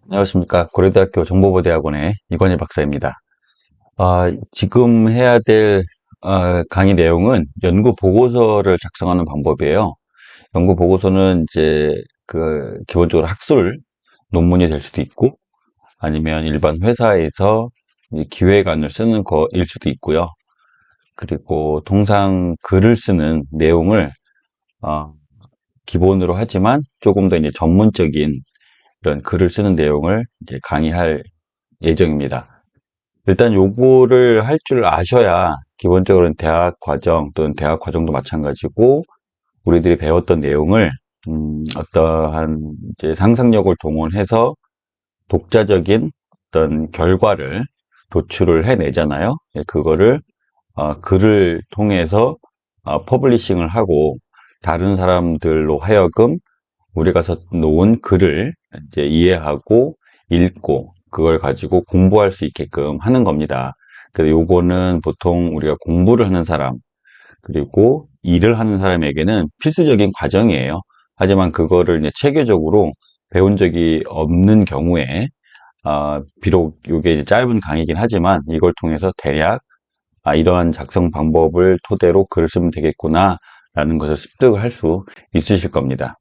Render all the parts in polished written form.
안녕하십니까. 고려대학교 정보부대학원의 이건희 박사입니다. 지금 해야 될 강의 내용은 연구 보고서를 작성하는 방법이에요. 연구 보고서는 이제 기본적으로 학술 논문이 될 수도 있고, 아니면 일반 회사에서 이제 기획안을 쓰는 거일 수도 있고요. 그리고 통상 글을 쓰는 내용을 어, 기본으로 하지만 조금 더 이제 전문적인 이런 글을 쓰는 내용을 이제 강의할 예정입니다. 일단 요거를 할 줄 아셔야 기본적으로는 대학 과정 또는 대학 과정도 마찬가지고 우리들이 배웠던 내용을 어떠한 이제 상상력을 동원해서 독자적인 어떤 결과를 도출을 해내잖아요. 예, 그거를 글을 통해서 퍼블리싱을 하고 다른 사람들로 하여금 우리가 놓은 글을 이제 이해하고 읽고 그걸 가지고 공부할 수 있게끔 하는 겁니다. 그래서 요거는 보통 우리가 공부를 하는 사람 그리고 일을 하는 사람에게는 필수적인 과정이에요. 하지만 그거를 이제 체계적으로 배운 적이 없는 경우에 비록 이게 이제 짧은 강의이긴 하지만 이걸 통해서 대략 이러한 작성 방법을 토대로 글을 쓰면 되겠구나 라는 것을 습득을 할 수 있으실 겁니다.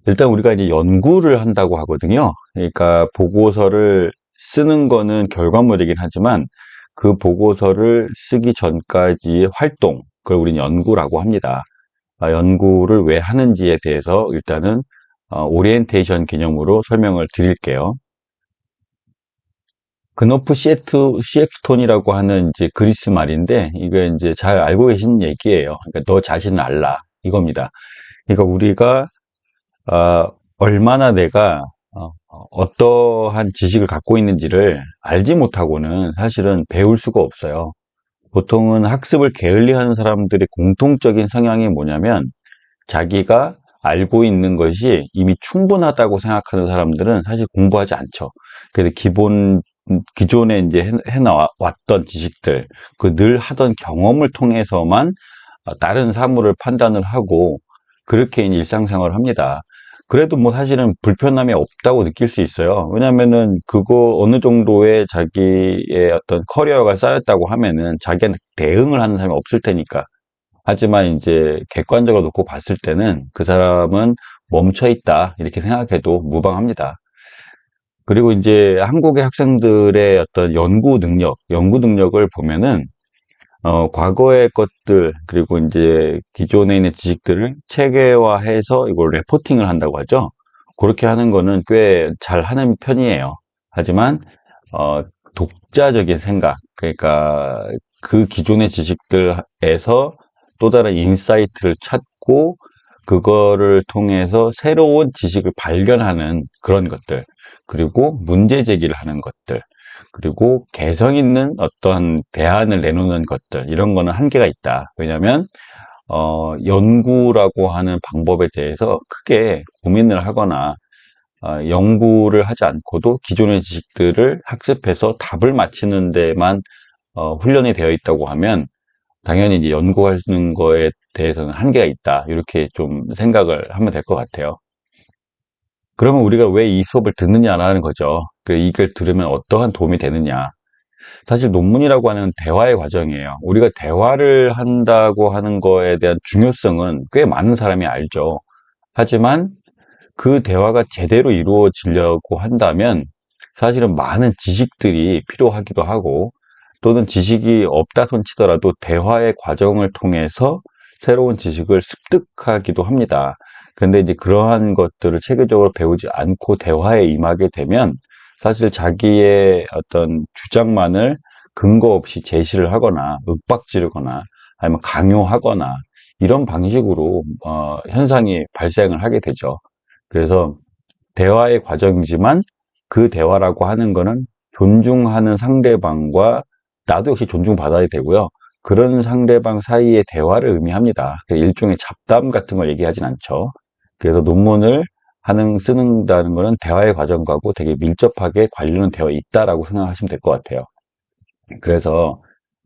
일단 우리가 이제 연구를 한다고 하거든요. 그러니까 보고서를 쓰는 거는 결과물이긴 하지만 그 보고서를 쓰기 전까지의 활동, 그걸 우리는 연구라고 합니다. 연구를 왜 하는지에 대해서 일단은 오리엔테이션 개념으로 설명을 드릴게요. 그노프 시에프톤이라고 하는 이제 그리스 말인데 이게 이제 잘 알고 계신 얘기예요. 그러니까 너 자신을 알라 이겁니다. 그러니까 우리가 얼마나 내가 어떠한 지식을 갖고 있는지를 알지 못하고는 사실은 배울 수가 없어요. 보통은 학습을 게을리하는 사람들의 공통적인 성향이 뭐냐면 자기가 알고 있는 것이 이미 충분하다고 생각하는 사람들은 사실 공부하지 않죠. 그래서 기존에 이제 해나왔던 지식들, 그 늘 하던 경험을 통해서만 다른 사물을 판단을 하고 그렇게 일상생활을 합니다. 그래도 뭐 사실은 불편함이 없다고 느낄 수 있어요. 왜냐면은 그거 어느 정도의 자기의 어떤 커리어가 쌓였다고 하면은 자기한테 대응을 하는 사람이 없을 테니까. 하지만 이제 객관적으로 놓고 봤을 때는 그 사람은 멈춰 있다. 이렇게 생각해도 무방합니다. 그리고 이제 한국의 학생들의 어떤 연구 능력을 보면은 과거의 것들, 그리고 이제 기존에 있는 지식들을 체계화해서 이걸 레포팅을 한다고 하죠. 그렇게 하는 거는 꽤 잘 하는 편이에요. 하지만, 독자적인 생각, 그러니까 그 기존의 지식들에서 또 다른 인사이트를 찾고, 그거를 통해서 새로운 지식을 발견하는 그런 것들, 그리고 문제 제기를 하는 것들, 그리고 개성 있는 어떤 대안을 내놓는 것들 이런 거는 한계가 있다. 왜냐하면 연구라고 하는 방법에 대해서 크게 고민을 하거나 연구를 하지 않고도 기존의 지식들을 학습해서 답을 맞히는 데만 훈련이 되어 있다고 하면 당연히 이제 연구하는 거에 대해서는 한계가 있다. 이렇게 좀 생각을 하면 될 것 같아요. 그러면 우리가 왜 이 수업을 듣느냐라는 거죠. 이걸 들으면 어떠한 도움이 되느냐. 사실 논문이라고 하는 대화의 과정이에요. 우리가 대화를 한다고 하는 거에 대한 중요성은 꽤 많은 사람이 알죠. 하지만 그 대화가 제대로 이루어지려고 한다면 사실은 많은 지식들이 필요하기도 하고 또는 지식이 없다 손치더라도 대화의 과정을 통해서 새로운 지식을 습득하기도 합니다. 근데 이제 그러한 것들을 체계적으로 배우지 않고 대화에 임하게 되면 사실 자기의 어떤 주장만을 근거 없이 제시를 하거나 윽박지르거나 아니면 강요하거나 이런 방식으로 현상이 발생을 하게 되죠. 그래서 대화의 과정이지만 그 대화라고 하는 거는 존중하는 상대방과 나도 역시 존중받아야 되고요. 그런 상대방 사이의 대화를 의미합니다. 일종의 잡담 같은 걸 얘기하진 않죠. 그래서 논문을 쓰는다는 거는 대화의 과정과고 되게 밀접하게 관련은 되어 있다라고 생각하시면 될 것 같아요. 그래서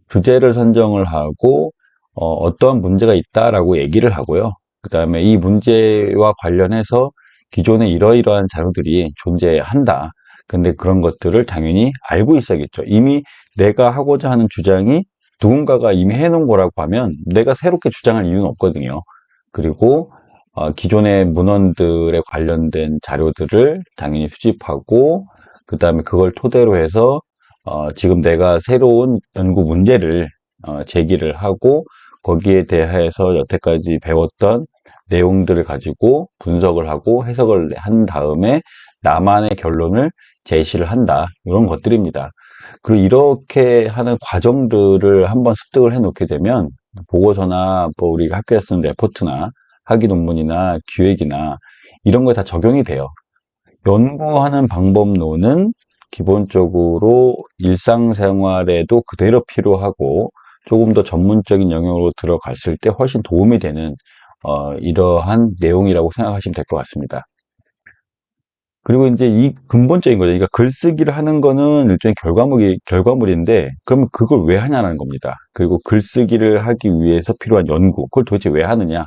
주제를 선정을 하고 어떠한 문제가 있다라고 얘기를 하고요. 그 다음에 이 문제와 관련해서 기존에 이러이러한 자료들이 존재한다. 근데 그런 것들을 당연히 알고 있어야겠죠. 이미 내가 하고자 하는 주장이 누군가가 이미 해놓은 거라고 하면 내가 새롭게 주장할 이유는 없거든요. 그리고 기존의 문헌들에 관련된 자료들을 당연히 수집하고 그 다음에 그걸 토대로 해서 지금 내가 새로운 연구 문제를 제기를 하고 거기에 대해서 여태까지 배웠던 내용들을 가지고 분석을 하고 해석을 한 다음에 나만의 결론을 제시를 한다. 이런 것들입니다. 그리고 이렇게 하는 과정들을 한번 습득을 해 놓게 되면 보고서나 뭐 우리가 학교에 쓰는 레포트나 학위 논문이나 기획이나 이런 거에 다 적용이 돼요. 연구하는 방법론은 기본적으로 일상생활에도 그대로 필요하고 조금 더 전문적인 영역으로 들어갔을 때 훨씬 도움이 되는 이러한 내용이라고 생각하시면 될 것 같습니다. 그리고 이제 이 근본적인 거죠. 그러니까 글쓰기를 하는 거는 일종의 결과물인데, 그러면 그걸 왜 하냐는 겁니다. 그리고 글쓰기를 하기 위해서 필요한 연구, 그걸 도대체 왜 하느냐?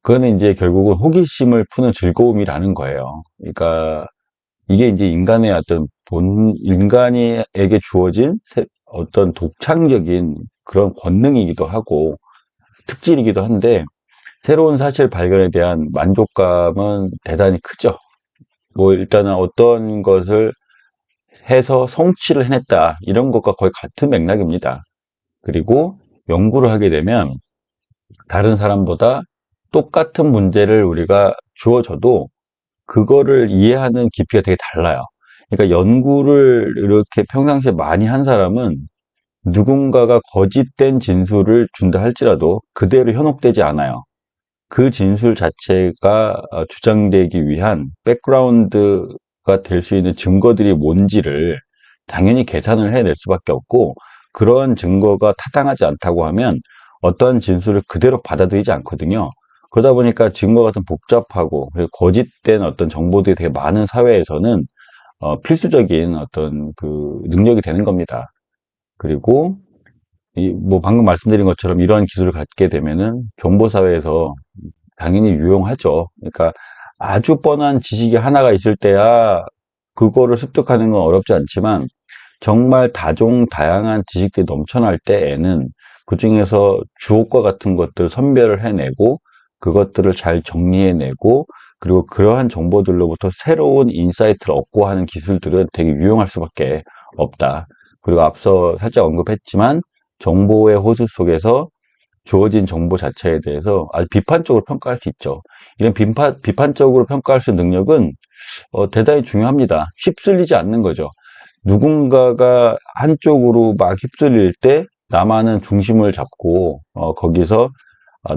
그거는 이제 결국은 호기심을 푸는 즐거움이라는 거예요. 그러니까 이게 이제 인간의 어떤 인간에게 주어진 어떤 독창적인 그런 권능이기도 하고 특질이기도 한데, 새로운 사실 발견에 대한 만족감은 대단히 크죠. 뭐 일단은 어떤 것을 해서 성취를 해냈다 이런 것과 거의 같은 맥락입니다. 그리고 연구를 하게 되면 다른 사람보다 똑같은 문제를 우리가 주어져도 그거를 이해하는 깊이가 되게 달라요. 그러니까 연구를 이렇게 평상시에 많이 한 사람은 누군가가 거짓된 진술을 준다 할지라도 그대로 현혹되지 않아요. 그 진술 자체가 주장되기 위한 백그라운드가 될 수 있는 증거들이 뭔지를 당연히 계산을 해낼 수밖에 없고, 그런 증거가 타당하지 않다고 하면 어떠한 진술을 그대로 받아들이지 않거든요. 그러다 보니까 증거가 좀 복잡하고 그리고 거짓된 어떤 정보들이 되게 많은 사회에서는 필수적인 어떤 그 능력이 되는 겁니다. 그리고 뭐 방금 말씀드린 것처럼 이러한 기술을 갖게 되면은 정보사회에서 당연히 유용하죠. 그러니까 아주 뻔한 지식이 하나가 있을 때야 그거를 습득하는 건 어렵지 않지만 정말 다양한 지식들이 넘쳐날 때에는 그 중에서 주옥과 같은 것들을 선별을 해내고 그것들을 잘 정리해내고 그리고 그러한 정보들로부터 새로운 인사이트를 얻고 하는 기술들은 되게 유용할 수밖에 없다. 그리고 앞서 살짝 언급했지만 정보의 호수 속에서 주어진 정보 자체에 대해서 아주 비판적으로 평가할 수 있죠. 이런 비판적으로 평가할 수 있는 능력은 대단히 중요합니다. 휩쓸리지 않는 거죠. 누군가가 한쪽으로 막 휩쓸릴 때 나만은 중심을 잡고 거기서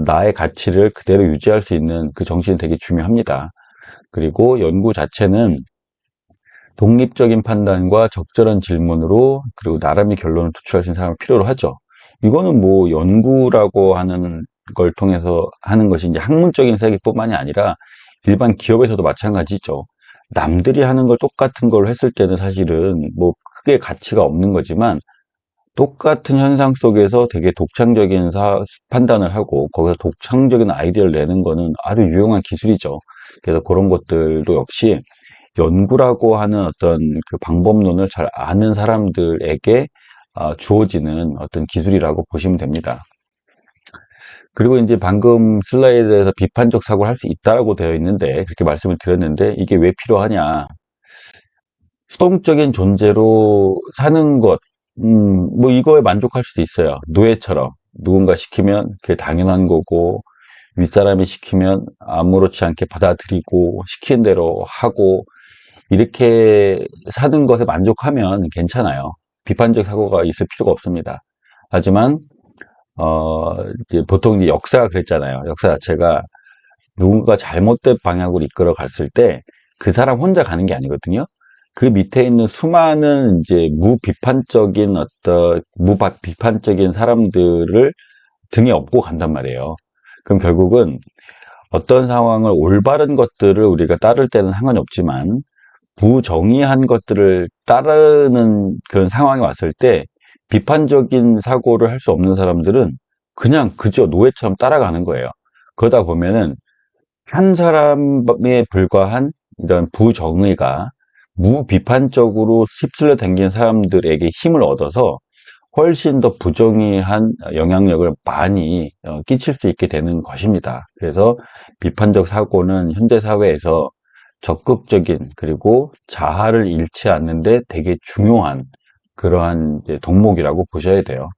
나의 가치를 그대로 유지할 수 있는 그 정신이 되게 중요합니다. 그리고 연구 자체는 독립적인 판단과 적절한 질문으로 그리고 나름의 결론을 도출할 수 있는 사람을 필요로 하죠. 이거는 뭐 연구라고 하는 걸 통해서 하는 것이 이제 학문적인 세계뿐만이 아니라 일반 기업에서도 마찬가지죠. 남들이 하는 걸 똑같은 걸 했을 때는 사실은 뭐 크게 가치가 없는 거지만 똑같은 현상 속에서 되게 독창적인 판단을 하고 거기서 독창적인 아이디어를 내는 거는 아주 유용한 기술이죠. 그래서 그런 것들도 역시 연구라고 하는 어떤 그 방법론을 잘 아는 사람들에게 주어지는 어떤 기술이라고 보시면 됩니다. 그리고 이제 방금 슬라이드에서 비판적 사고를 할 수 있다라고 되어 있는데 그렇게 말씀을 드렸는데 이게 왜 필요하냐? 수동적인 존재로 사는 것, 뭐 이거에 만족할 수도 있어요. 노예처럼 누군가 시키면 그게 당연한 거고 윗사람이 시키면 아무렇지 않게 받아들이고 시킨 대로 하고 이렇게 사는 것에 만족하면 괜찮아요. 비판적 사고가 있을 필요가 없습니다. 하지만 이제 보통 이제 역사가 그랬잖아요. 역사 자체가 누군가 잘못된 방향으로 이끌어 갔을 때 그 사람 혼자 가는 게 아니거든요. 그 밑에 있는 수많은 이제 무비판적인 사람들을 등에 업고 간단 말이에요. 그럼 결국은 어떤 상황을 올바른 것들을 우리가 따를 때는 상관이 없지만 부정의한 것들을 따르는 그런 상황이 왔을 때 비판적인 사고를 할 수 없는 사람들은 그냥 그저 노예처럼 따라가는 거예요. 그러다 보면은 한 사람에 불과한 이런 부정의가 무비판적으로 휩쓸려 당긴 사람들에게 힘을 얻어서 훨씬 더 부정의한 영향력을 많이 끼칠 수 있게 되는 것입니다. 그래서 비판적 사고는 현대 사회에서 적극적인 그리고 자아를 잃지 않는데 되게 중요한 그러한 이제 덕목이라고 보셔야 돼요.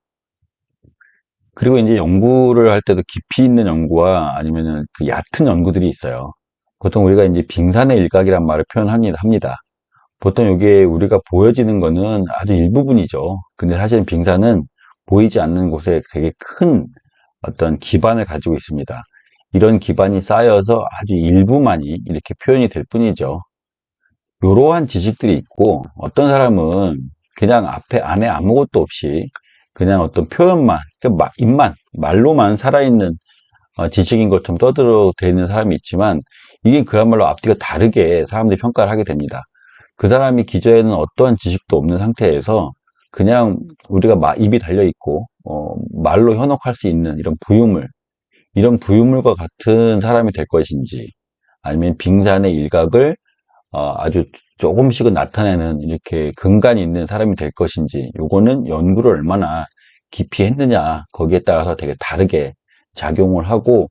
그리고 이제 연구를 할 때도 깊이 있는 연구와 아니면은 그 얕은 연구들이 있어요. 보통 우리가 이제 빙산의 일각이란 말을 표현합니다. 보통 여기에 우리가 보여지는 거는 아주 일부분이죠. 근데 사실 빙산은 보이지 않는 곳에 되게 큰 어떤 기반을 가지고 있습니다. 이런 기반이 쌓여서 아주 일부만이 이렇게 표현이 될 뿐이죠. 이러한 지식들이 있고 어떤 사람은 그냥 앞에 안에 아무것도 없이 그냥 어떤 표현만, 그러니까 입만, 말로만 살아있는 지식인 것처럼 떠들어대는 있는 사람이 있지만 이게 그야말로 앞뒤가 다르게 사람들이 평가를 하게 됩니다. 그 사람이 기저에는 어떠한 지식도 없는 상태에서 그냥 우리가 입이 달려있고 말로 현혹할 수 있는 이런 부유물과 같은 사람이 될 것인지 아니면 빙산의 일각을 아주 조금씩은 나타내는 이렇게 근간이 있는 사람이 될 것인지 요거는 연구를 얼마나 깊이 했느냐 거기에 따라서 되게 다르게 작용을 하고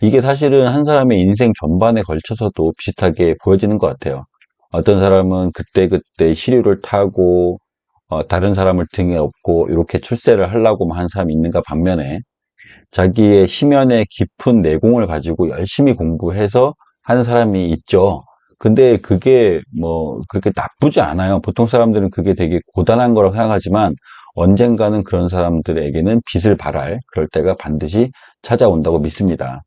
이게 사실은 한 사람의 인생 전반에 걸쳐서도 비슷하게 보여지는 것 같아요. 어떤 사람은 그때그때 시류를 타고 다른 사람을 등에 업고 이렇게 출세를 하려고 한 사람이 있는가 반면에 자기의 심연의 깊은 내공을 가지고 열심히 공부해서 하는 사람이 있죠. 근데 그게 뭐 그렇게 나쁘지 않아요. 보통 사람들은 그게 되게 고단한 거라고 생각하지만 언젠가는 그런 사람들에게는 빛을 발할 그럴 때가 반드시 찾아온다고 믿습니다.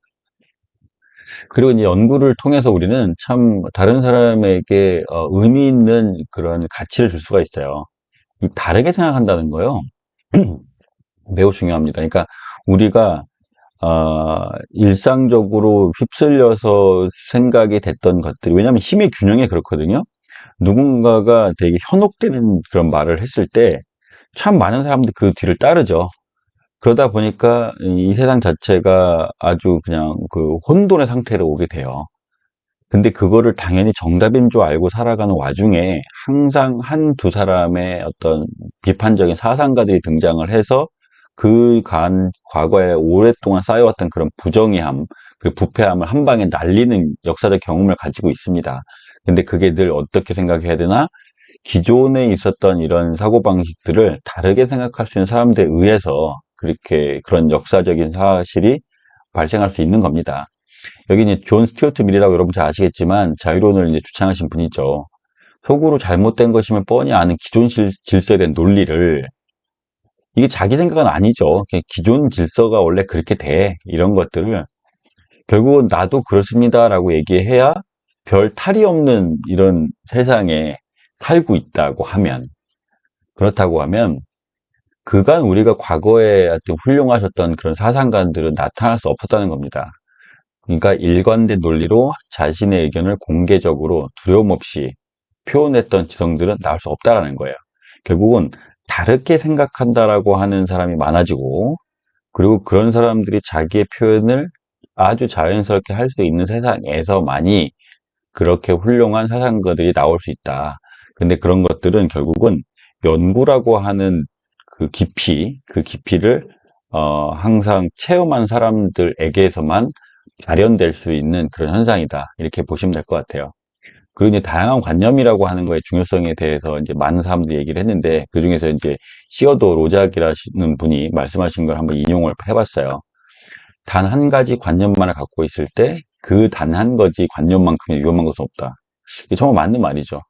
그리고 이제 연구를 통해서 우리는 참 다른 사람에게 의미 있는 그런 가치를 줄 수가 있어요. 이 다르게 생각한다는 거요. 매우 중요합니다. 그러니까 우리가 일상적으로 휩쓸려서 생각이 됐던 것들이, 왜냐하면 힘의 균형에 그렇거든요. 누군가가 되게 현혹되는 그런 말을 했을 때, 참 많은 사람들이 그 뒤를 따르죠. 그러다 보니까 이 세상 자체가 아주 그냥 그 혼돈의 상태로 오게 돼요. 근데 그거를 당연히 정답인 줄 알고 살아가는 와중에 항상 한두 사람의 어떤 비판적인 사상가들이 등장을 해서 과거에 오랫동안 쌓여왔던 그런 부정의함, 그 부패함을 한 방에 날리는 역사적 경험을 가지고 있습니다. 근데 그게 늘 어떻게 생각해야 되나? 기존에 있었던 이런 사고방식들을 다르게 생각할 수 있는 사람들에 의해서 그렇게 그런 역사적인 사실이 발생할 수 있는 겁니다. 여기 이제 존 스튜어트 밀이라고 여러분 잘 아시겠지만 자유론을 이제 주창하신 분이죠. 속으로 잘못된 것이면 뻔히 아는 기존 질서에 대한 논리를 이게 자기 생각은 아니죠. 그냥 기존 질서가 원래 그렇게 돼. 이런 것들을 결국은 나도 그렇습니다라고 얘기해야 별 탈이 없는 이런 세상에 살고 있다고 하면 그렇다고 하면 그간 우리가 과거에 하여튼 훌륭하셨던 그런 사상가들은 나타날 수 없었다는 겁니다. 그러니까 일관된 논리로 자신의 의견을 공개적으로 두려움 없이 표현했던 지성들은 나올 수 없다라는 거예요. 결국은 다르게 생각한다라고 하는 사람이 많아지고, 그리고 그런 사람들이 자기의 표현을 아주 자연스럽게 할 수 있는 세상에서만이 그렇게 훌륭한 사상가들이 나올 수 있다. 근데 그런 것들은 결국은 연구라고 하는 그 깊이를 항상 체험한 사람들에게서만 발현될 수 있는 그런 현상이다. 이렇게 보시면 될 것 같아요. 그리고 이제 다양한 관념이라고 하는 거의 중요성에 대해서 이제 많은 사람들이 얘기를 했는데, 그 중에서 이제 시어도 로작이라는 분이 말씀하신 걸 한번 인용을 해봤어요. 단 한 가지 관념만을 갖고 있을 때, 그 단 한 가지 관념만큼의 위험한 것은 없다. 이게 정말 맞는 말이죠.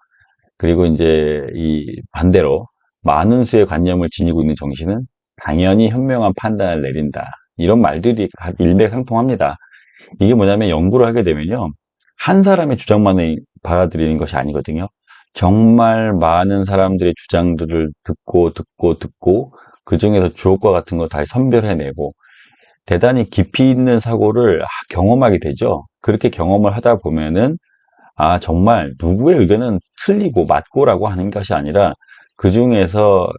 그리고 이제 이 반대로 많은 수의 관념을 지니고 있는 정신은 당연히 현명한 판단을 내린다. 이런 말들이 일맥상통합니다. 이게 뭐냐면 연구를 하게 되면요. 한 사람의 주장만을 받아들이는 것이 아니거든요. 정말 많은 사람들의 주장들을 듣고 그 중에서 주옥과 같은 거 다 선별해내고 대단히 깊이 있는 사고를 경험하게 되죠. 그렇게 경험을 하다 보면은 정말 누구의 의견은 틀리고 맞고라고 하는 것이 아니라 그 중에서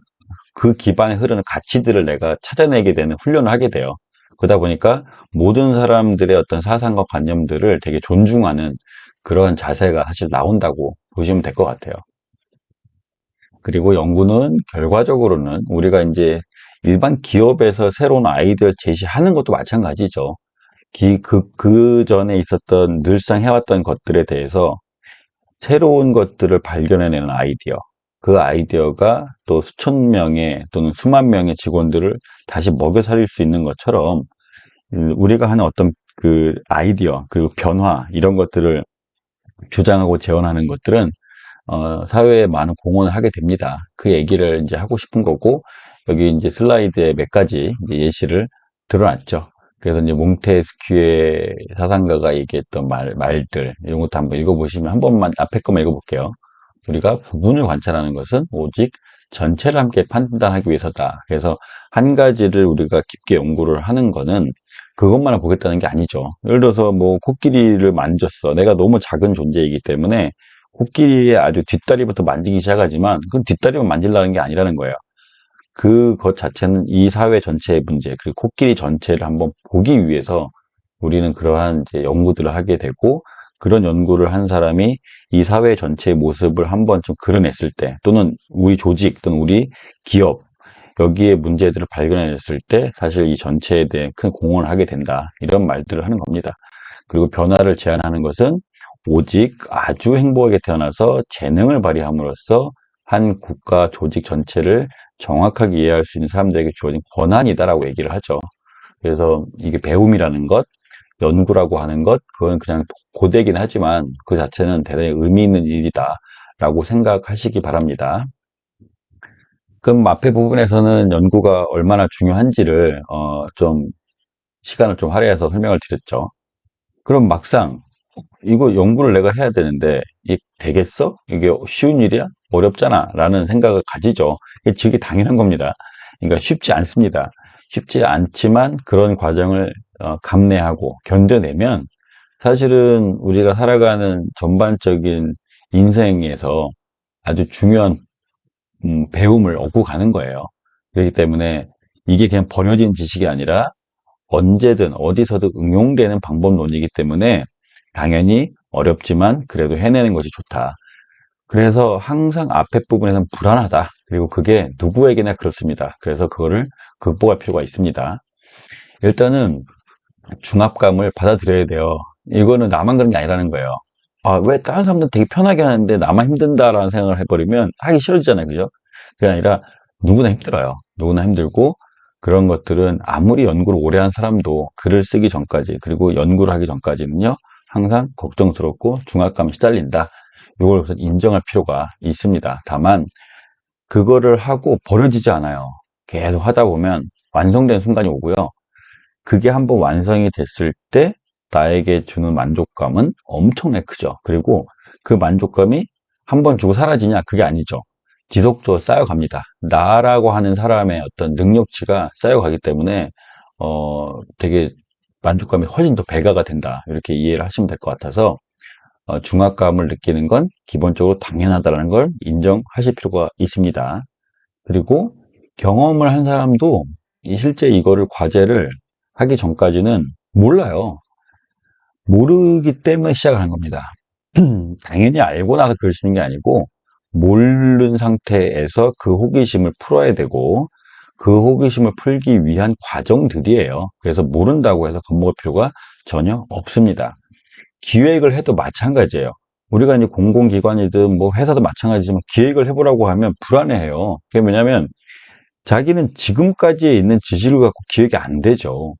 그 기반에 흐르는 가치들을 내가 찾아내게 되는 훈련을 하게 돼요. 그러다 보니까 모든 사람들의 어떤 사상과 관념들을 되게 존중하는 그런 자세가 사실 나온다고 보시면 될 것 같아요. 그리고 연구는 결과적으로는 우리가 이제 일반 기업에서 새로운 아이디어 제시하는 것도 마찬가지죠. 그 전에 있었던 늘상 해왔던 것들에 대해서 새로운 것들을 발견해내는 아이디어. 그 아이디어가 또 수천 명의 또는 수만 명의 직원들을 다시 먹여 살릴 수 있는 것처럼 우리가 하는 어떤 그 아이디어, 그리고 변화, 이런 것들을 주장하고 제언하는 것들은 사회에 많은 공헌을 하게 됩니다. 그 얘기를 이제 하고 싶은 거고, 여기 이제 슬라이드에 몇 가지 이제 예시를 들어놨죠. 그래서 이제 몽테스큐의 사상가가 얘기했던 말들, 이런 것도 한번 읽어보시면, 한 번만 앞에 거만 읽어볼게요. 우리가 부분을 관찰하는 것은 오직 전체를 함께 판단하기 위해서다. 그래서 한 가지를 우리가 깊게 연구를 하는 거는 그것만을 보겠다는 게 아니죠. 예를 들어서 뭐 코끼리를 만졌어. 내가 너무 작은 존재이기 때문에 코끼리의 아주 뒷다리부터 만지기 시작하지만 그건 뒷다리만 만지려는 게 아니라는 거예요. 그것 자체는 이 사회 전체의 문제, 그리고 코끼리 전체를 한번 보기 위해서 우리는 그러한 이제 연구들을 하게 되고, 그런 연구를 한 사람이 이 사회 전체의 모습을 한번 좀 그려냈을 때, 또는 우리 조직, 또는 우리 기업, 여기에 문제들을 발견했을 때 사실 이 전체에 대해 큰 공헌을 하게 된다. 이런 말들을 하는 겁니다. 그리고 변화를 제안하는 것은 오직 아주 행복하게 태어나서 재능을 발휘함으로써 한 국가 조직 전체를 정확하게 이해할 수 있는 사람들에게 주어진 권한이다라고 얘기를 하죠. 그래서 이게 배움이라는 것, 연구라고 하는 것, 그건 그냥 고되긴 하지만 그 자체는 대단히 의미 있는 일이다라고 생각하시기 바랍니다. 그럼 앞에 부분에서는 연구가 얼마나 중요한지를 좀 시간을 좀 할애해서 설명을 드렸죠. 그럼 막상 이거 연구를 내가 해야 되는데 이게 되겠어? 이게 쉬운 일이야? 어렵잖아 라는 생각을 가지죠. 이게 되게 당연한 겁니다. 그러니까 쉽지 않습니다. 쉽지 않지만 그런 과정을 감내하고 견뎌내면 사실은 우리가 살아가는 전반적인 인생에서 아주 중요한 배움을 얻고 가는 거예요. 그렇기 때문에 이게 그냥 버려진 지식이 아니라 언제든 어디서든 응용되는 방법론이기 때문에 당연히 어렵지만 그래도 해내는 것이 좋다. 그래서 항상 앞에 부분에서는 불안하다. 그리고 그게 누구에게나 그렇습니다. 그래서 그거를 극복할 필요가 있습니다. 일단은 중압감을 받아들여야 돼요. 이거는 나만 그런 게 아니라는 거예요. 아, 왜 다른 사람들은 되게 편하게 하는데 나만 힘든다라는 생각을 해버리면 하기 싫어지잖아요. 그죠? 그게 아니라 누구나 힘들어요. 누구나 힘들고 그런 것들은 아무리 연구를 오래 한 사람도 글을 쓰기 전까지, 그리고 연구를 하기 전까지는요, 항상 걱정스럽고 중압감에 시달린다. 이걸 우선 인정할 필요가 있습니다. 다만 그거를 하고 버려지지 않아요. 계속 하다 보면 완성된 순간이 오고요. 그게 한번 완성이 됐을 때 나에게 주는 만족감은 엄청나게 크죠. 그리고 그 만족감이 한 번 주고 사라지냐? 그게 아니죠. 지속적으로 쌓여갑니다. 나라고 하는 사람의 어떤 능력치가 쌓여가기 때문에 되게 만족감이 훨씬 더 배가가 된다. 이렇게 이해를 하시면 될 것 같아서 중압감을 느끼는 건 기본적으로 당연하다는 걸 인정하실 필요가 있습니다. 그리고 경험을 한 사람도 실제 이거를 과제를 하기 전까지는 몰라요. 모르기 때문에 시작하는 겁니다. 당연히 알고 나서 글 쓰는 게 아니고 모르는 상태에서 그 호기심을 풀어야 되고 그 호기심을 풀기 위한 과정들이에요. 그래서 모른다고 해서 겁먹을 필요가 전혀 없습니다. 기획을 해도 마찬가지예요. 우리가 이제 공공기관이든 뭐 회사도 마찬가지지만 기획을 해보라고 하면 불안해해요. 그게 뭐냐면 자기는 지금까지 있는 지식을 갖고 기획이 안 되죠.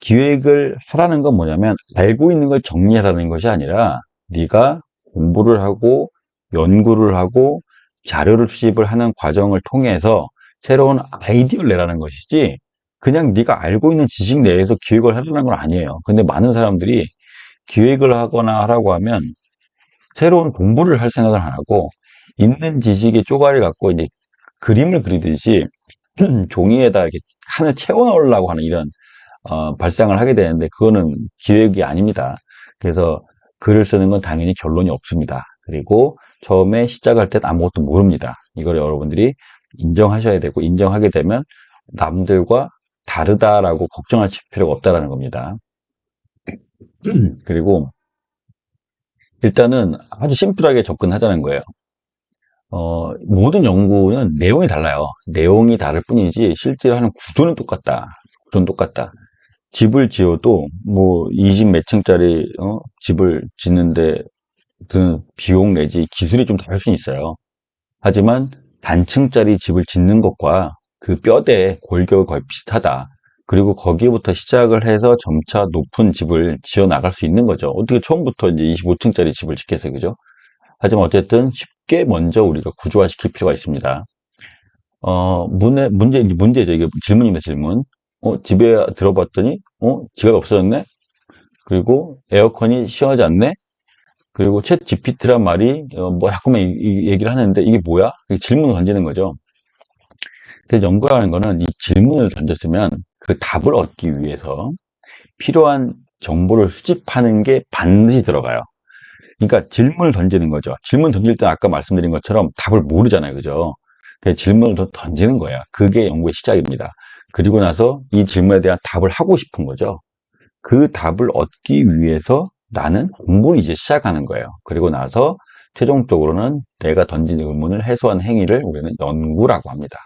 기획을 하라는 건 뭐냐면 알고 있는 걸 정리하라는 것이 아니라 네가 공부를 하고 연구를 하고 자료를 수집을 하는 과정을 통해서 새로운 아이디어를 내라는 것이지 그냥 네가 알고 있는 지식 내에서 기획을 하라는 건 아니에요. 근데 많은 사람들이 기획을 하거나 하라고 하면 새로운 공부를 할 생각을 안 하고 있는 지식의 쪼가리 갖고 이제 그림을 그리듯이 종이에다 이렇게 칸을 채워 넣으려고 하는 이런 발상을 하게 되는데 그거는 기획이 아닙니다. 그래서 글을 쓰는 건 당연히 결론이 없습니다. 그리고 처음에 시작할 땐 아무것도 모릅니다. 이걸 여러분들이 인정하셔야 되고 인정하게 되면 남들과 다르다라고 걱정하실 필요가 없다라는 겁니다. 그리고 일단은 아주 심플하게 접근하자는 거예요. 모든 연구는 내용이 달라요. 내용이 다를 뿐이지 실제로 하는 구조는 똑같다. 구조는 똑같다. 집을 지어도 뭐 이 집 몇 층짜리 집을 짓는데 드는 비용 내지 기술이 좀 다를 수는 있어요. 하지만 단층짜리 집을 짓는 것과 그 뼈대 골격이 거의 비슷하다. 그리고 거기부터 시작을 해서 점차 높은 집을 지어 나갈 수 있는 거죠. 어떻게 처음부터 이제 25층짜리 집을 짓겠어요, 그죠? 하지만 어쨌든 쉽게 먼저 우리가 구조화시킬 필요가 있습니다. 문제죠. 이게 질문입니다, 질문. 집에 들어봤더니, 지갑이 없어졌네? 그리고 에어컨이 시원하지 않네? 그리고 챗 GPT란 말이, 뭐, 자꾸만 이 얘기를 하는데, 이게 뭐야? 질문을 던지는 거죠. 그래서 연구라는 거는 이 질문을 던졌으면 그 답을 얻기 위해서 필요한 정보를 수집하는 게 반드시 들어가요. 그러니까 질문을 던지는 거죠. 질문 던질 때 아까 말씀드린 것처럼 답을 모르잖아요. 그죠? 그래서 질문을 더 던지는 거야. 그게 연구의 시작입니다. 그리고 나서 이 질문에 대한 답을 하고 싶은 거죠. 그 답을 얻기 위해서 나는 공부를 이제 시작하는 거예요. 그리고 나서 최종적으로는 내가 던진 의문을 해소한 행위를 우리는 연구라고 합니다.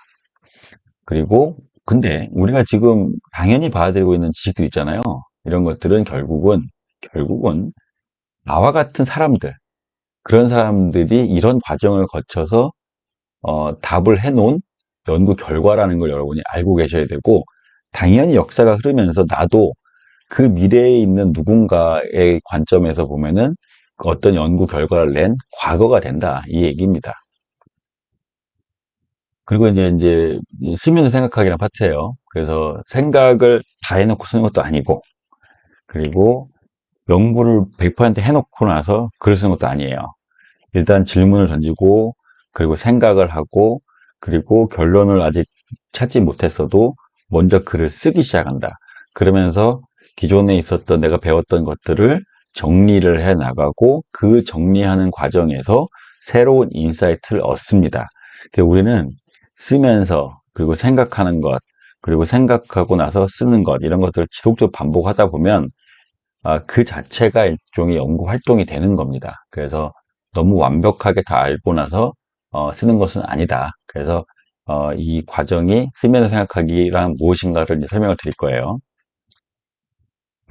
그리고 근데 우리가 지금 당연히 받아들이고 있는 지식들 있잖아요. 이런 것들은 결국은 나와 같은 사람들, 그런 사람들이 이런 과정을 거쳐서 답을 해놓은 연구 결과라는 걸 여러분이 알고 계셔야 되고, 당연히 역사가 흐르면서 나도 그 미래에 있는 누군가의 관점에서 보면은 어떤 연구 결과를 낸 과거가 된다, 이 얘기입니다. 그리고 이제 쓰면서 생각하기란 파트예요. 그래서 생각을 다 해놓고 쓰는 것도 아니고, 그리고 연구를 100% 해놓고 나서 글을 쓰는 것도 아니에요. 일단 질문을 던지고, 그리고 생각을 하고, 그리고 결론을 아직 찾지 못했어도 먼저 글을 쓰기 시작한다. 그러면서 기존에 있었던 내가 배웠던 것들을 정리를 해 나가고, 그 정리하는 과정에서 새로운 인사이트를 얻습니다. 우리는 쓰면서, 그리고 생각하는 것, 그리고 생각하고 나서 쓰는 것, 이런 것들을 지속적으로 반복하다 보면 그 자체가 일종의 연구 활동이 되는 겁니다. 그래서 너무 완벽하게 다 알고 나서 쓰는 것은 아니다. 그래서 이 과정이 쓰면서 생각하기란 무엇인가를 이제 설명을 드릴 거예요.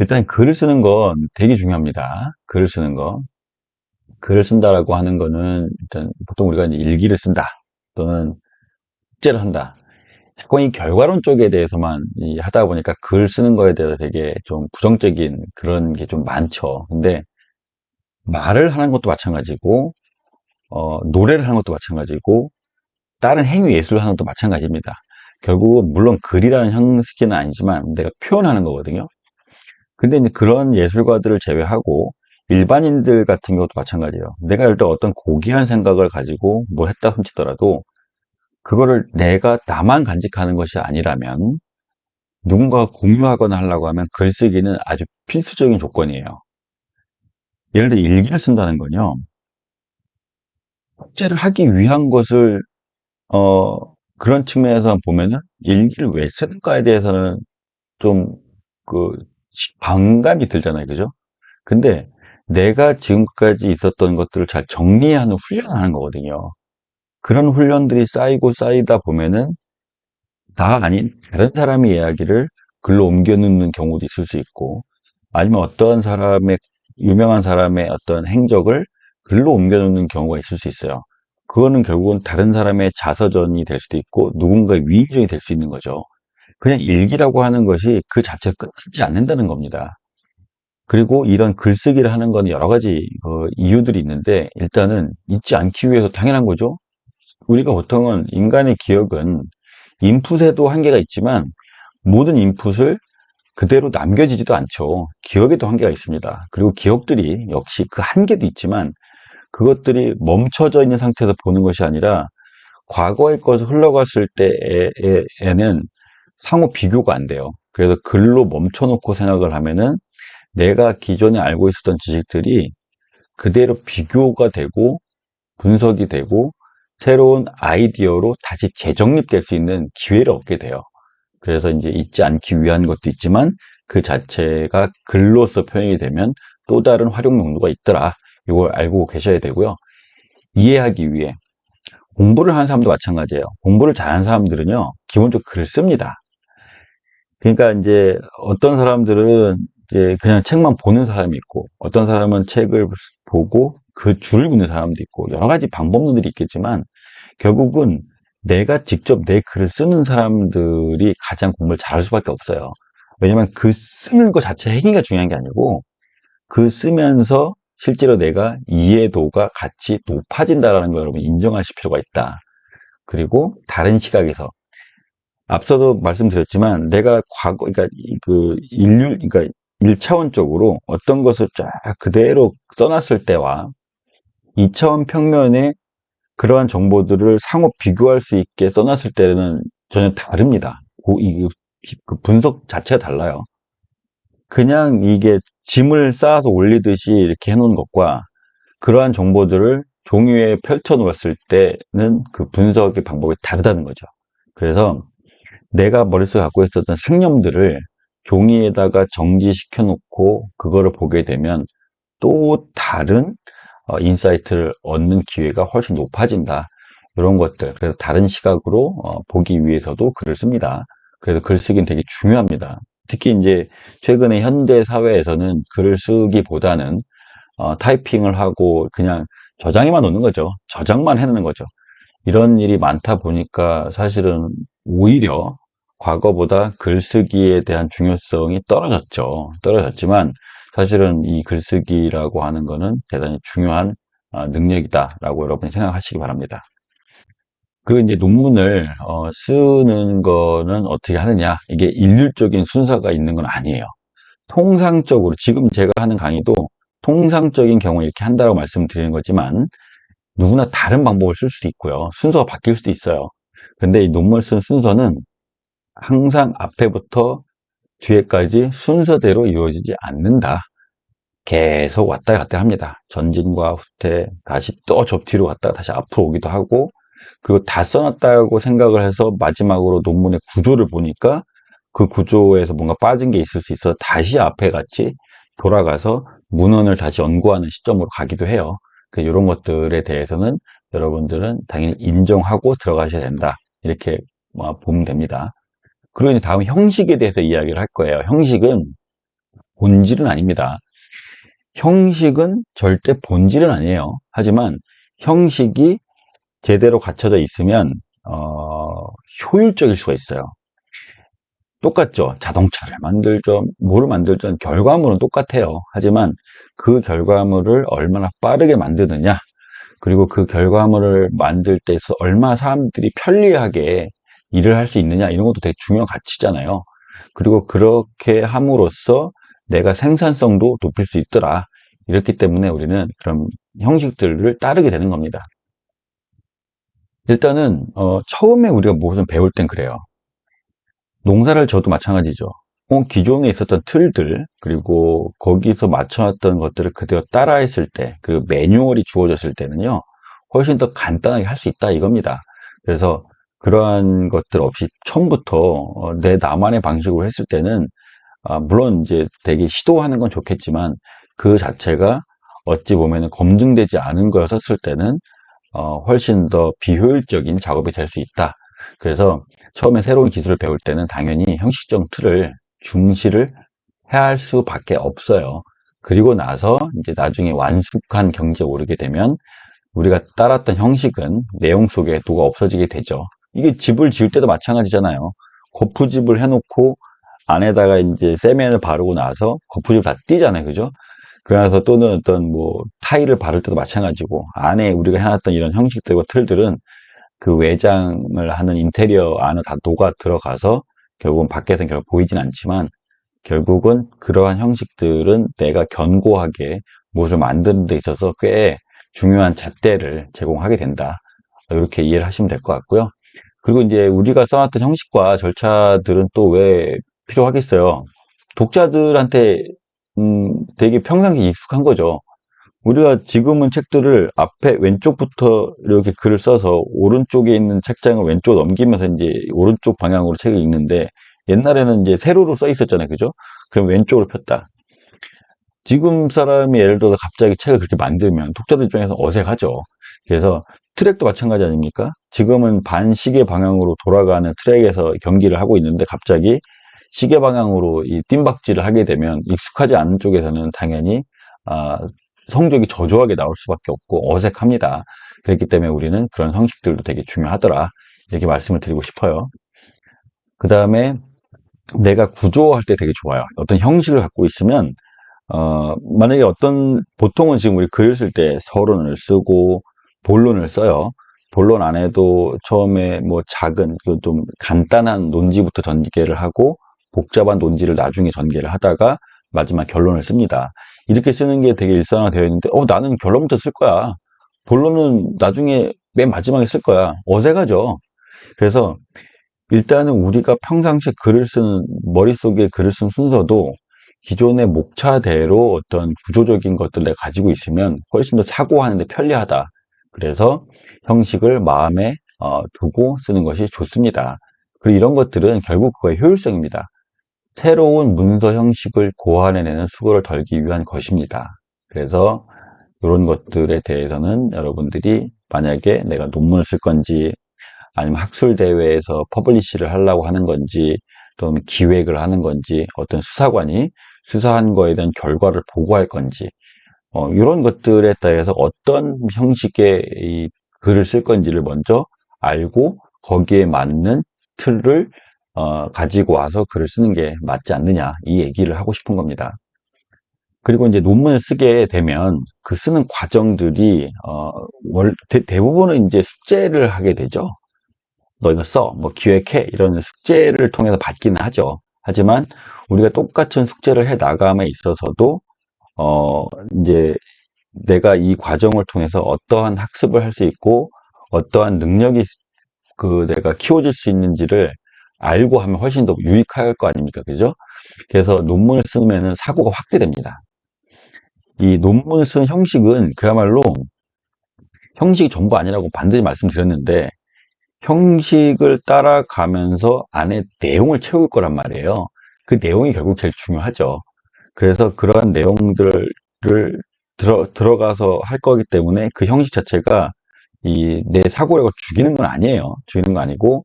일단 글을 쓰는 건 되게 중요합니다. 글을 쓰는 거. 글을 쓴다라고 하는 거는 일단 보통 우리가 이제 일기를 쓴다 또는 숙제를 한다. 자꾸 이 결과론 쪽에 대해서만 하다 보니까 글 쓰는 거에 대해서 되게 좀 부정적인 그런 게 좀 많죠. 근데 말을 하는 것도 마찬가지고, 노래를 하는 것도 마찬가지고, 다른 행위 예술을 하는 것도 마찬가지입니다. 결국은 물론 글이라는 형식은 아니지만 내가 표현하는 거거든요. 근데 이제 그런 예술가들을 제외하고 일반인들 같은 경우도 마찬가지예요. 내가 일단 어떤 고귀한 생각을 가지고 뭘 했다 훔치더라도 그거를 내가 나만 간직하는 것이 아니라면 누군가가 공유하거나 하려고 하면 글쓰기는 아주 필수적인 조건이에요. 예를 들어 일기를 쓴다는 건요. 숙제를 하기 위한 것을 어, 그런 측면에서 보면은 일기를 왜 쓰는가에 대해서는 좀 그 반감이 들잖아요. 그죠? 근데 내가 지금까지 있었던 것들을 잘 정리하는 훈련을 하는 거거든요. 그런 훈련들이 쌓이고 쌓이다 보면은 나 아닌 다른 사람의 이야기를 글로 옮겨 놓는 경우도 있을 수 있고, 아니면 어떠한 사람의, 유명한 사람의 어떤 행적을 글로 옮겨 놓는 경우가 있을 수 있어요. 그거는 결국은 다른 사람의 자서전이 될 수도 있고, 누군가의 위인전이 될 수 있는 거죠. 그냥 일기라고 하는 것이 그 자체가 끝나지 않는다는 겁니다. 그리고 이런 글쓰기를 하는 건 여러 가지 이유들이 있는데, 일단은 잊지 않기 위해서 당연한 거죠. 우리가 보통은 인간의 기억은 인풋에도 한계가 있지만 모든 인풋을 그대로 남겨지지도 않죠. 기억에도 한계가 있습니다. 그리고 기억들이 역시 그 한계도 있지만 그것들이 멈춰져 있는 상태에서 보는 것이 아니라 과거의 것을 흘러갔을 때에는 상호 비교가 안 돼요. 그래서 글로 멈춰놓고 생각을 하면은 내가 기존에 알고 있었던 지식들이 그대로 비교가 되고 분석이 되고 새로운 아이디어로 다시 재정립될 수 있는 기회를 얻게 돼요. 그래서 이제 잊지 않기 위한 것도 있지만 그 자체가 글로서 표현이 되면 또 다른 활용 용도가 있더라. 이걸 알고 계셔야 되고요. 이해하기 위해 공부를 하는 사람도 마찬가지예요. 공부를 잘하는 사람들은요, 기본적으로 글을 씁니다. 그러니까 이제 어떤 사람들은 이제 그냥 책만 보는 사람이 있고, 어떤 사람은 책을 보고 그 줄을 긋는 사람도 있고, 여러 가지 방법론들이 있겠지만, 결국은 내가 직접 내 글을 쓰는 사람들이 가장 공부를 잘할 수밖에 없어요. 왜냐면 그 쓰는 것 자체 행위가 중요한 게 아니고, 그 쓰면서 실제로 내가 이해도가 같이 높아진다라는 걸 여러분 인정하실 필요가 있다. 그리고 다른 시각에서 앞서도 말씀드렸지만 내가 과거 그러니까 그 인류 그러니까 1차원적으로 어떤 것을 쫙 그대로 써놨을 때와 2차원 평면에 그러한 정보들을 상호 비교할 수 있게 써놨을 때는 전혀 다릅니다. 그 분석 자체가 달라요. 그냥 이게 짐을 쌓아서 올리듯이 이렇게 해놓은 것과 그러한 정보들을 종이 위에 펼쳐 놓았을 때는 그 분석의 방법이 다르다는 거죠. 그래서 내가 머릿속에 갖고 있었던 상념들을 종이에다가 정지시켜 놓고 그거를 보게 되면 또 다른 인사이트를 얻는 기회가 훨씬 높아진다. 이런 것들. 그래서 다른 시각으로 보기 위해서도 글을 씁니다. 그래서 글쓰기는 되게 중요합니다. 특히 이제 최근에 현대 사회에서는 글을 쓰기보다는 타이핑을 하고 그냥 저장해만 놓는 거죠. 저장만 해놓는 거죠. 이런 일이 많다 보니까 사실은 오히려 과거보다 글쓰기에 대한 중요성이 떨어졌죠. 떨어졌지만 사실은 이 글쓰기라고 하는 거는 대단히 중요한 능력이다라고 여러분이 생각하시기 바랍니다. 그 이제 논문을 쓰는 거는 어떻게 하느냐? 이게 일률적인 순서가 있는 건 아니에요. 통상적으로 지금 제가 하는 강의도 통상적인 경우 이렇게 한다고 말씀드리는 거지만 누구나 다른 방법을 쓸 수도 있고요. 순서가 바뀔 수도 있어요. 근데 이 논문을 쓴 순서는 항상 앞에부터 뒤에까지 순서대로 이루어지지 않는다. 계속 왔다 갔다 합니다. 전진과 후퇴, 다시 또 저 뒤로 갔다가 다시 앞으로 오기도 하고, 그리고 다 써놨다고 생각을 해서 마지막으로 논문의 구조를 보니까 그 구조에서 뭔가 빠진 게 있을 수 있어 다시 앞에 같이 돌아가서 문헌을 다시 연구하는 시점으로 가기도 해요. 이런 것들에 대해서는 여러분들은 당연히 인정하고 들어가셔야 된다. 이렇게 보면 됩니다. 그리고 이제 다음 형식에 대해서 이야기를 할 거예요. 형식은 본질은 아닙니다. 형식은 절대 본질은 아니에요. 하지만 형식이 제대로 갖춰져 있으면 효율적일 수가 있어요. 똑같죠. 자동차를 만들죠. 뭐를 만들죠. 결과물은 똑같아요. 하지만 그 결과물을 얼마나 빠르게 만드느냐, 그리고 그 결과물을 만들 때 있어 얼마나 사람들이 편리하게 일을 할 수 있느냐, 이런 것도 되게 중요한 가치잖아요. 그리고 그렇게 함으로써 내가 생산성도 높일 수 있더라. 이렇기 때문에 우리는 그런 형식들을 따르게 되는 겁니다. 일단은 처음에 우리가 무엇을 배울 땐 그래요. 농사를 져도 마찬가지죠. 기존에 있었던 틀들, 그리고 거기서 맞춰놨던 것들을 그대로 따라했을 때, 그 매뉴얼이 주어졌을 때는요, 훨씬 더 간단하게 할 수 있다 이겁니다. 그래서 그러한 것들 없이 처음부터 내 나만의 방식으로 했을 때는, 물론 이제 되게 시도하는 건 좋겠지만, 그 자체가 어찌 보면 검증되지 않은 거였을 때는, 훨씬 더 비효율적인 작업이 될 수 있다. 그래서 처음에 새로운 기술을 배울 때는 당연히 형식적 틀을 중시를 해야 할 수밖에 없어요. 그리고 나서 이제 나중에 완숙한 경지에 오르게 되면 우리가 따랐던 형식은 내용 속에 도가 없어지게 되죠. 이게 집을 지을 때도 마찬가지잖아요. 거푸집을 해놓고 안에다가 이제 세면을 바르고 나서 거푸집 다 띄잖아요. 그죠? 그래서 또는 어떤 뭐 타일을 바를 때도 마찬가지고 안에 우리가 해놨던 이런 형식들과 틀들은 그 외장을 하는 인테리어 안에 다 녹아 들어가서 결국은 밖에서는 결국 보이진 않지만 결국은 그러한 형식들은 내가 견고하게 무엇을 만드는 데 있어서 꽤 중요한 잣대를 제공하게 된다. 이렇게 이해를 하시면 될 것 같고요. 그리고 이제 우리가 써놨던 형식과 절차들은 또 왜 필요하겠어요? 독자들한테 되게 평상시 익숙한 거죠. 우리가 지금은 책들을 앞에 왼쪽부터 이렇게 글을 써서 오른쪽에 있는 책장을 왼쪽으로 넘기면서 이제 오른쪽 방향으로 책을 읽는데 옛날에는 이제 세로로 써 있었잖아요. 그죠? 그럼 왼쪽으로 폈다. 지금 사람이 예를 들어서 갑자기 책을 그렇게 만들면 독자들 입장에서 어색하죠. 그래서 트랙도 마찬가지 아닙니까? 지금은 반시계 방향으로 돌아가는 트랙에서 경기를 하고 있는데 갑자기 시계 방향으로 이 뜀박질을 하게 되면 익숙하지 않은 쪽에서는 당연히 아, 성적이 저조하게 나올 수밖에 없고 어색합니다. 그렇기 때문에 우리는 그런 형식들도 되게 중요하더라. 이렇게 말씀을 드리고 싶어요. 그 다음에 내가 구조할 때 되게 좋아요. 어떤 형식을 갖고 있으면 만약에 보통은 지금 우리 글을 쓸 때 서론을 쓰고 본론을 써요. 본론 안에도 처음에 뭐 작은, 좀 간단한 논지부터 전개를 하고 복잡한 논지를 나중에 전개를 하다가 마지막 결론을 씁니다. 이렇게 쓰는 게 되게 일상화되어 있는데, 나는 결론부터 쓸 거야. 본론은 나중에 맨 마지막에 쓸 거야. 어색하죠? 그래서 일단은 우리가 평상시에 머릿속에 글을 쓴 순서도 기존의 목차대로 어떤 구조적인 것들 내가 가지고 있으면 훨씬 더 사고하는데 편리하다. 그래서 형식을 마음에 두고 쓰는 것이 좋습니다. 그리고 이런 것들은 결국 그거의 효율성입니다. 새로운 문서 형식을 고안해내는 수고를 덜기 위한 것입니다. 그래서 이런 것들에 대해서는 여러분들이 만약에 내가 논문을 쓸 건지 아니면 학술 대회에서 퍼블리시를 하려고 하는 건지 또는 기획을 하는 건지 어떤 수사관이 수사한 거에 대한 결과를 보고할 건지 이런 것들에 따라서 어떤 형식의 이 글을 쓸 건지를 먼저 알고 거기에 맞는 틀을 가지고 와서 글을 쓰는 게 맞지 않느냐 이 얘기를 하고 싶은 겁니다. 그리고 이제 논문을 쓰게 되면 그 쓰는 과정들이 대부분은 이제 숙제를 하게 되죠. 너 이거 써, 뭐 기획해 이런 숙제를 통해서 받기는 하죠. 하지만 우리가 똑같은 숙제를 해 나감에 있어서도 어 이제 내가 이 과정을 통해서 어떠한 학습을 할 수 있고 어떠한 능력이 내가 키워질 수 있는지를 알고 하면 훨씬 더 유익할 거 아닙니까? 그죠? 그래서 논문을 쓰면은 사고가 확대됩니다. 이 논문을 쓰는 형식은 그야말로 형식이 전부 아니라고 반드시 말씀드렸는데 형식을 따라가면서 안에 내용을 채울 거란 말이에요. 그 내용이 결국 제일 중요하죠. 그래서 그러한 내용들을 들어가서 할 거기 때문에 그 형식 자체가 내 사고력을 죽이는 건 아니에요. 죽이는 건 아니고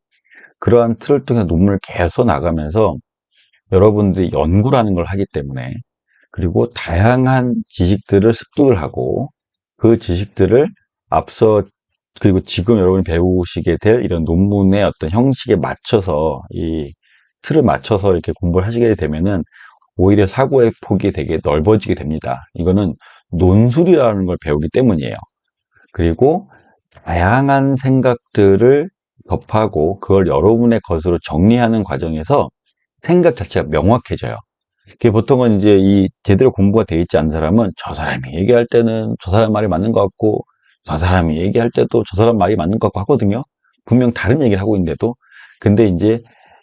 그러한 틀을 통해서 논문을 계속 나가면서 여러분들이 연구라는 걸 하기 때문에 그리고 다양한 지식들을 습득을 하고 그 지식들을 앞서 그리고 지금 여러분이 배우시게 될 이런 논문의 어떤 형식에 맞춰서 이 틀을 맞춰서 이렇게 공부를 하시게 되면은 오히려 사고의 폭이 되게 넓어지게 됩니다. 이거는 논술이라는 걸 배우기 때문이에요. 그리고 다양한 생각들을 접하고 그걸 여러분의 것으로 정리하는 과정에서 생각 자체가 명확해져요. 그게 보통은 이제 이 제대로 공부가 돼 있지 않은 사람은 저 사람이 얘기할 때는 저 사람 말이 맞는 것 같고 저 사람이 얘기할 때도 저 사람 말이 맞는 것 같고 하거든요. 분명 다른 얘기를 하고 있는데도. 근데 이제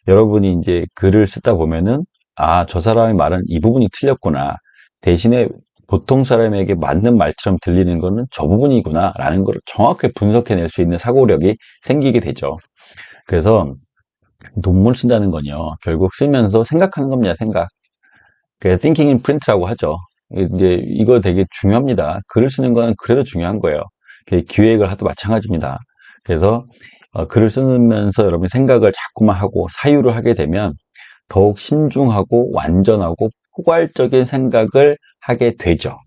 여러분이 이제 글을 쓰다 보면은 저 사람의 말은 이 부분이 틀렸구나. 대신에 보통 사람에게 맞는 말처럼 들리는 거는 저 부분이구나 라는 걸 정확하게 분석해낼 수 있는 사고력이 생기게 되죠. 그래서 논문 쓴다는 건요. 결국 쓰면서 생각하는 겁니다. 생각. 그래서 thinking in print라고 하죠. 이제 이거 되게 중요합니다. 글을 쓰는 거는 그래도 중요한 거예요. 기획을 하도 마찬가지입니다. 그래서 글을 쓰면서 여러분이 생각을 자꾸만 하고 사유를 하게 되면 더욱 신중하고 완전하고 포괄적인 생각을 하게 되죠.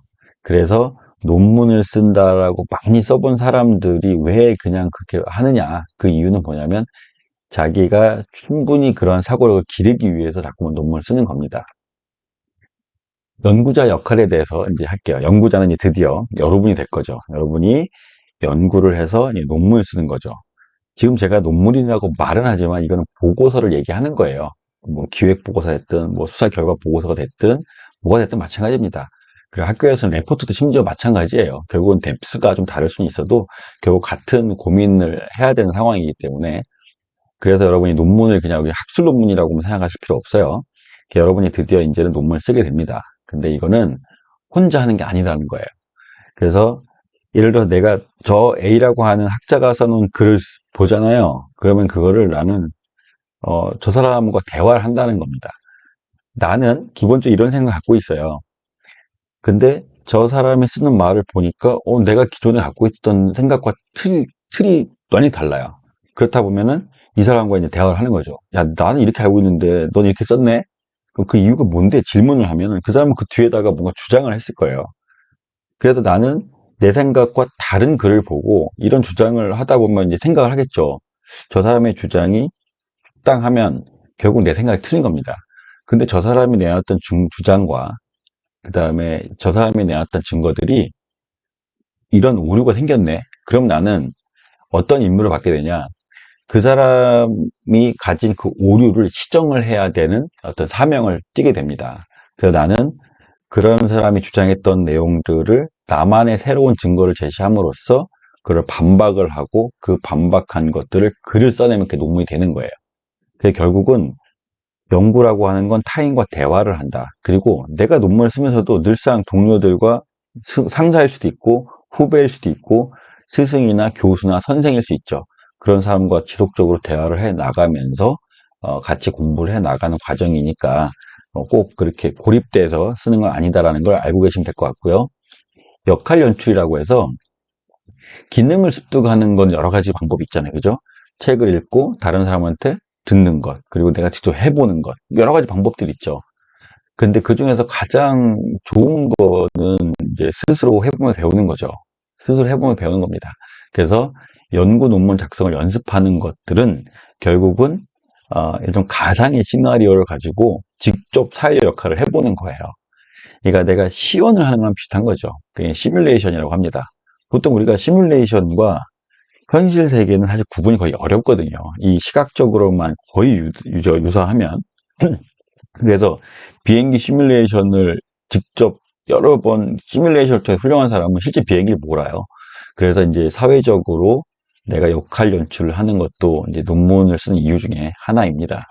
그래서 논문을 쓴다라고 많이 써본 사람들이 왜 그냥 그렇게 하느냐. 그 이유는 뭐냐면 자기가 충분히 그러한 사고력을 기르기 위해서 자꾸만 논문을 쓰는 겁니다. 연구자 역할에 대해서 이제 할게요. 연구자는 이제 드디어 여러분이 될 거죠. 여러분이 연구를 해서 논문을 쓰는 거죠. 지금 제가 논문이라고 말은 하지만 이거는 보고서를 얘기하는 거예요. 뭐 기획 보고서 됐든 뭐 수사 결과 보고서가 됐든 뭐가 됐든 마찬가지입니다. 그리고 학교에서는 레포트도 심지어 마찬가지예요. 결국은 뎁스가 좀 다를 수는 있어도 결국 같은 고민을 해야 되는 상황이기 때문에 그래서 여러분이 논문을 그냥 여기 학술 논문이라고 생각하실 필요 없어요. 여러분이 드디어 이제는 논문을 쓰게 됩니다. 근데 이거는 혼자 하는 게 아니라는 거예요. 그래서 예를 들어 내가 저 A라고 하는 학자가 써놓은 글을 보잖아요. 그러면 그거를 나는 저 사람과 대화를 한다는 겁니다. 나는 기본적으로 이런 생각을 갖고 있어요. 근데 저 사람이 쓰는 말을 보니까 내가 기존에 갖고 있던 생각과 틀이 많이 달라요. 그렇다 보면은 이 사람과 이제 대화를 하는 거죠. 야, 나는 이렇게 알고 있는데 넌 이렇게 썼네? 그럼 그 이유가 뭔데? 질문을 하면은 그 사람은 그 뒤에다가 뭔가 주장을 했을 거예요. 그래도 나는 내 생각과 다른 글을 보고 이런 주장을 하다 보면 이제 생각을 하겠죠. 저 사람의 주장이 적당하면 결국 내 생각이 틀린 겁니다. 근데 저 사람이 내놨던 주장과 그 다음에 저 사람이 내놨던 증거들이 이런 오류가 생겼네. 그럼 나는 어떤 임무를 받게 되냐? 그 사람이 가진 그 오류를 시정을 해야 되는 어떤 사명을 띠게 됩니다. 그래서 나는 그런 사람이 주장했던 내용들을 나만의 새로운 증거를 제시함으로써 그걸 반박을 하고 그 반박한 것들을 글을 써내면 그 논문이 되는 거예요. 그래서 결국은 연구라고 하는 건 타인과 대화를 한다. 그리고 내가 논문을 쓰면서도 늘상 동료들과 상사일 수도 있고 후배일 수도 있고 스승이나 교수나 선생일 수 있죠. 그런 사람과 지속적으로 대화를 해 나가면서 같이 공부를 해 나가는 과정이니까 꼭 그렇게 고립돼서 쓰는 건 아니다라는 걸 알고 계시면 될 것 같고요. 역할 연출이라고 해서 기능을 습득하는 건 여러 가지 방법이 있잖아요. 그죠? 책을 읽고 다른 사람한테 듣는 것, 그리고 내가 직접 해보는 것, 여러 가지 방법들이 있죠. 근데 그 중에서 가장 좋은 거는 이제 스스로 해보면 배우는 거죠. 스스로 해보면 배우는 겁니다. 그래서 연구 논문 작성을 연습하는 것들은 결국은 이런 가상의 시나리오를 가지고 직접 사회적 역할을 해보는 거예요. 그러니까 내가 시연을 하는 거랑 비슷한 거죠. 그게 시뮬레이션이라고 합니다. 보통 우리가 시뮬레이션과 현실 세계는 사실 구분이 거의 어렵거든요. 이 시각적으로만 거의 유사하면. 그래서 비행기 시뮬레이션을 직접 여러 번 시뮬레이션을 통해 훌륭한 사람은 실제 비행기를 몰아요. 그래서 이제 사회적으로 내가 역할 연출을 하는 것도 이제 논문을 쓰는 이유 중에 하나입니다.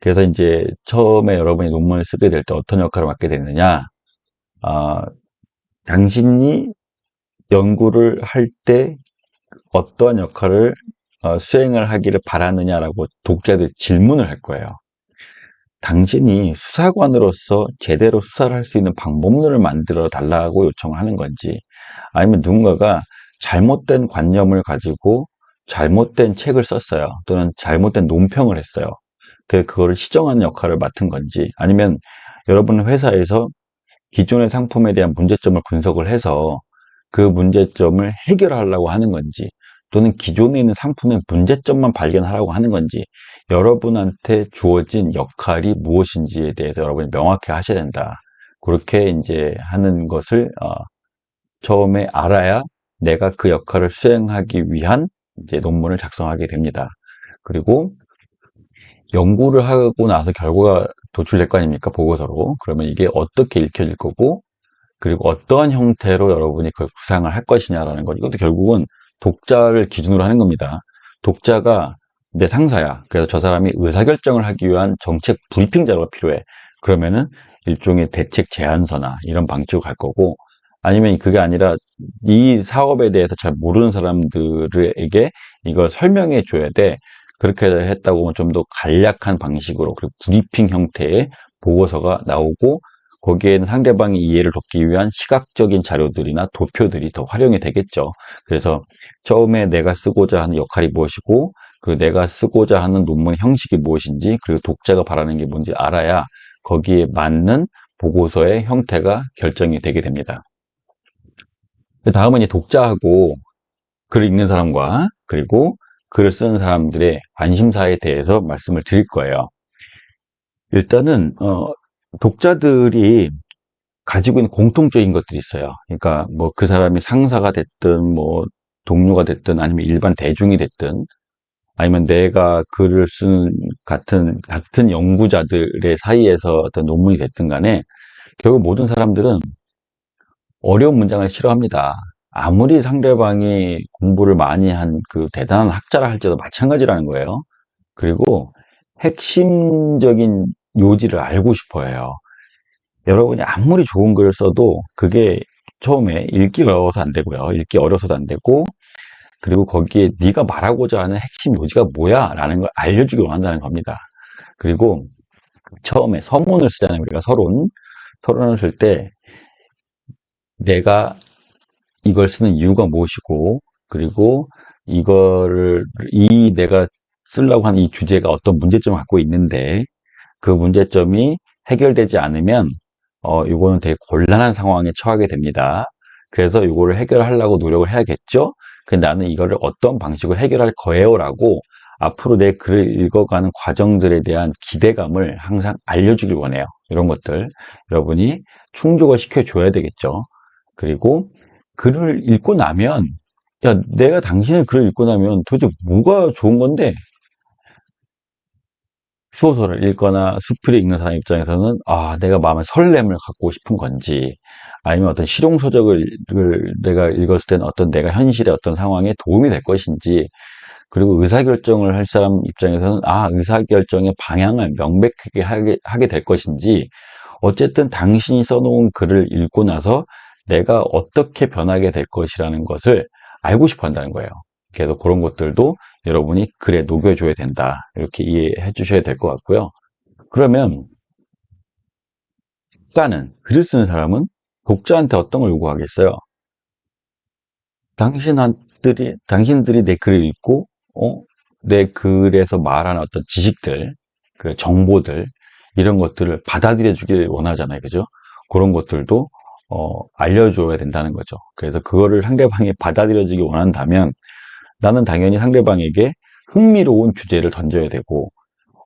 그래서 이제 처음에 여러분이 논문을 쓰게 될 때 어떤 역할을 맡게 되느냐, 아, 당신이 연구를 할 때 어떠한 역할을 수행을 하기를 바라느냐라고 독자들이 질문을 할 거예요. 당신이 수사관으로서 제대로 수사를 할 수 있는 방법론을 만들어 달라고 요청을 하는 건지, 아니면 누군가가 잘못된 관념을 가지고 잘못된 책을 썼어요. 또는 잘못된 논평을 했어요. 그거를 시정하는 역할을 맡은 건지, 아니면 여러분 회사에서 기존의 상품에 대한 문제점을 분석을 해서 그 문제점을 해결하려고 하는 건지, 또는 기존에 있는 상품의 문제점만 발견하려고 하는 건지, 여러분한테 주어진 역할이 무엇인지에 대해서 여러분이 명확히 하셔야 된다. 그렇게 이제 하는 것을 처음에 알아야 내가 그 역할을 수행하기 위한 이제 논문을 작성하게 됩니다. 그리고 연구를 하고 나서 결과가 도출될 거 아닙니까? 보고서로. 그러면 이게 어떻게 읽혀질 거고, 그리고 어떠한 형태로 여러분이 그걸 구상을 할 것이냐라는 것. 이것도 결국은 독자를 기준으로 하는 겁니다. 독자가 내 상사야. 그래서 저 사람이 의사결정을 하기 위한 정책 브리핑 자료가 필요해. 그러면은 일종의 대책 제안서나 이런 방식으로 갈 거고, 아니면 그게 아니라 이 사업에 대해서 잘 모르는 사람들에게 이걸 설명해 줘야 돼. 그렇게 했다고 하면 좀 더 간략한 방식으로, 그리고 브리핑 형태의 보고서가 나오고, 거기에는 상대방의 이해를 돕기 위한 시각적인 자료들이나 도표들이 더 활용이 되겠죠. 그래서 처음에 내가 쓰고자 하는 역할이 무엇이고, 그 내가 쓰고자 하는 논문의 형식이 무엇인지, 그리고 독자가 바라는 게 뭔지 알아야 거기에 맞는 보고서의 형태가 결정이 되게 됩니다. 다음은 이제 독자하고 글을 읽는 사람과 그리고 글을 쓰는 사람들의 관심사에 대해서 말씀을 드릴 거예요. 일단은 독자들이 가지고 있는 공통적인 것들이 있어요. 그러니까 뭐 그 사람이 상사가 됐든 뭐 동료가 됐든 아니면 일반 대중이 됐든 아니면 내가 글을 쓰는 같은 연구자들의 사이에서 어떤 논문이 됐든 간에 결국 모든 사람들은 어려운 문장을 싫어합니다. 아무리 상대방이 공부를 많이 한 그 대단한 학자라 할지라도 마찬가지라는 거예요. 그리고 핵심적인 요지를 알고 싶어 해요. 여러분이 아무리 좋은 글을 써도 그게 처음에 읽기 어려워서 안 되고요. 읽기 어려서도 안 되고, 그리고 거기에 네가 말하고자 하는 핵심 요지가 뭐야? 라는 걸 알려주길 원한다는 겁니다. 그리고 처음에 서문을 쓰잖아요. 우리가 서론을 쓸 때 내가 이걸 쓰는 이유가 무엇이고, 그리고 내가 쓰려고 하는 이 주제가 어떤 문제점을 갖고 있는데, 그 문제점이 해결되지 않으면, 이거는 되게 곤란한 상황에 처하게 됩니다. 그래서 이거를 해결하려고 노력을 해야겠죠? 근데 나는 이거를 어떤 방식으로 해결할 거예요? 라고 앞으로 내 글을 읽어가는 과정들에 대한 기대감을 항상 알려주길 원해요. 이런 것들 여러분이 충족을 시켜줘야 되겠죠. 그리고 글을 읽고 나면, 야, 내가 당신의 글을 읽고 나면 도대체 뭐가 좋은 건데? 소설을 읽거나 수필을 읽는 사람 입장에서는, 아, 내가 마음에 설렘을 갖고 싶은 건지, 아니면 어떤 실용서적을 내가 읽었을 때는 어떤 내가 현실의 어떤 상황에 도움이 될 것인지, 그리고 의사결정을 할 사람 입장에서는, 아, 의사결정의 방향을 명백하게 하게 될 것인지, 어쨌든 당신이 써놓은 글을 읽고 나서 내가 어떻게 변하게 될 것이라는 것을 알고 싶어 한다는 거예요. 그래서 그런 것들도 여러분이 글에 녹여줘야 된다. 이렇게 이해해 주셔야 될 것 같고요. 그러면 작가는, 글을 쓰는 사람은 독자한테 어떤 걸 요구하겠어요? 당신들이 내 글을 읽고, 내 글에서 말하는 어떤 지식들, 그 정보들, 이런 것들을 받아들여 주길 원하잖아요. 그죠? 그런 것들도, 알려줘야 된다는 거죠. 그래서 그거를 상대방이 받아들여 주기 원한다면, 나는 당연히 상대방에게 흥미로운 주제를 던져야 되고,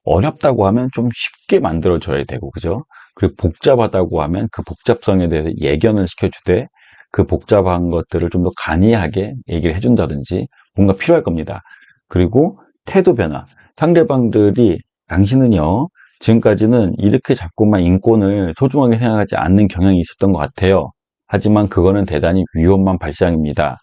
어렵다고 하면 좀 쉽게 만들어줘야 되고, 그죠? 그리고 복잡하다고 하면 그 복잡성에 대해서 예견을 시켜주되, 그 복잡한 것들을 좀 더 간이하게 얘기를 해준다든지, 뭔가 필요할 겁니다. 그리고 태도 변화. 상대방들이, 당신은요, 지금까지는 이렇게 자꾸만 인권을 소중하게 생각하지 않는 경향이 있었던 것 같아요. 하지만 그거는 대단히 위험한 발상입니다.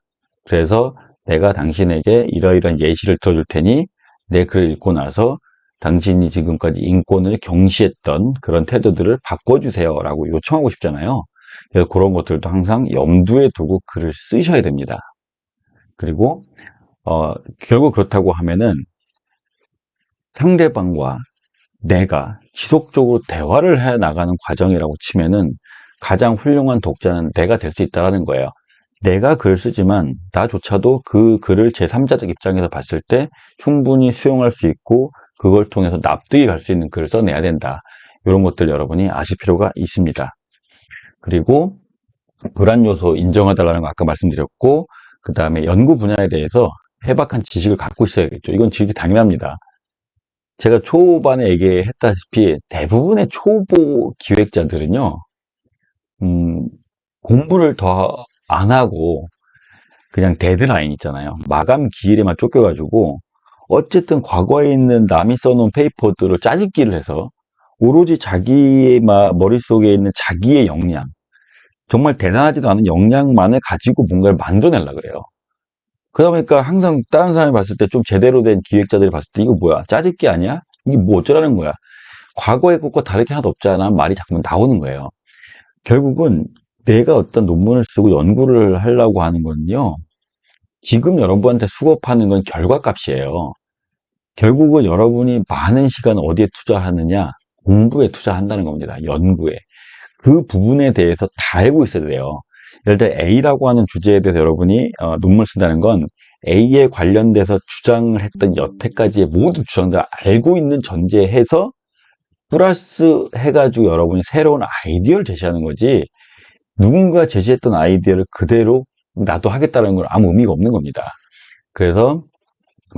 그래서 내가 당신에게 이러이러한 예시를 들어줄 테니 내 글을 읽고 나서 당신이 지금까지 인권을 경시했던 그런 태도들을 바꿔주세요 라고 요청하고 싶잖아요. 그래서 그런 것들도 항상 염두에 두고 글을 쓰셔야 됩니다. 그리고 결국 그렇다고 하면은 상대방과 내가 지속적으로 대화를 해 나가는 과정이라고 치면은 가장 훌륭한 독자는 내가 될 수 있다는 거예요. 내가 글을 쓰지만 나조차도 그 글을 제3자적 입장에서 봤을 때 충분히 수용할 수 있고 그걸 통해서 납득이 갈 수 있는 글을 써내야 된다. 이런 것들 여러분이 아실 필요가 있습니다. 그리고 불안 요소 인정하달라는 거 아까 말씀드렸고, 그 다음에 연구 분야에 대해서 해박한 지식을 갖고 있어야겠죠. 이건 지식이 당연합니다. 제가 초반에 얘기했다시피 대부분의 초보 기획자들은요, 음, 공부를 더 안 하고 그냥 데드라인 있잖아요. 마감 기일에만 쫓겨가지고 어쨌든 과거에 있는 남이 써놓은 페이퍼들을 짜집기를 해서 오로지 자기의 머릿속에 있는 자기의 역량, 정말 대단하지도 않은 역량만을 가지고 뭔가를 만들어내려고 그래요. 그러다 보니까 항상 다른 사람이 봤을 때 좀 제대로 된 기획자들이 봤을 때 이거 뭐야? 짜집기 아니야? 이게 뭐 어쩌라는 거야? 과거의 것과 다를 게 하나도 없잖아. 말이 자꾸 나오는 거예요. 결국은 내가 어떤 논문을 쓰고 연구를 하려고 하는 건요. 지금 여러분한테 수급하는 건 결과값이에요. 결국은 여러분이 많은 시간을 어디에 투자하느냐? 공부에 투자한다는 겁니다. 연구에. 그 부분에 대해서 다 알고 있어야 돼요. 예를 들어 A라고 하는 주제에 대해서 여러분이 논문을 쓴다는 건 A에 관련돼서 주장을 했던 여태까지의 모든 주장들을 알고 있는 전제해서 플러스 해가지고 여러분이 새로운 아이디어를 제시하는 거지, 누군가 제시했던 아이디어를 그대로 나도 하겠다는 건 아무 의미가 없는 겁니다. 그래서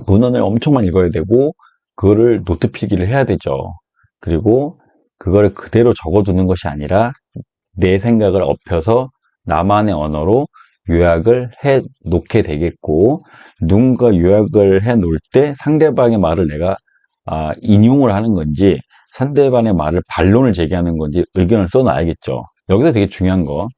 문헌을 엄청 많이 읽어야 되고 그거를 노트 필기를 해야 되죠. 그리고 그거를 그대로 적어두는 것이 아니라 내 생각을 엎혀서 나만의 언어로 요약을 해 놓게 되겠고, 누군가 요약을 해 놓을 때 상대방의 말을 내가 인용을 하는 건지 상대방의 말을 반론을 제기하는 건지 의견을 써놔야겠죠. 여기서 되게 중요한 거,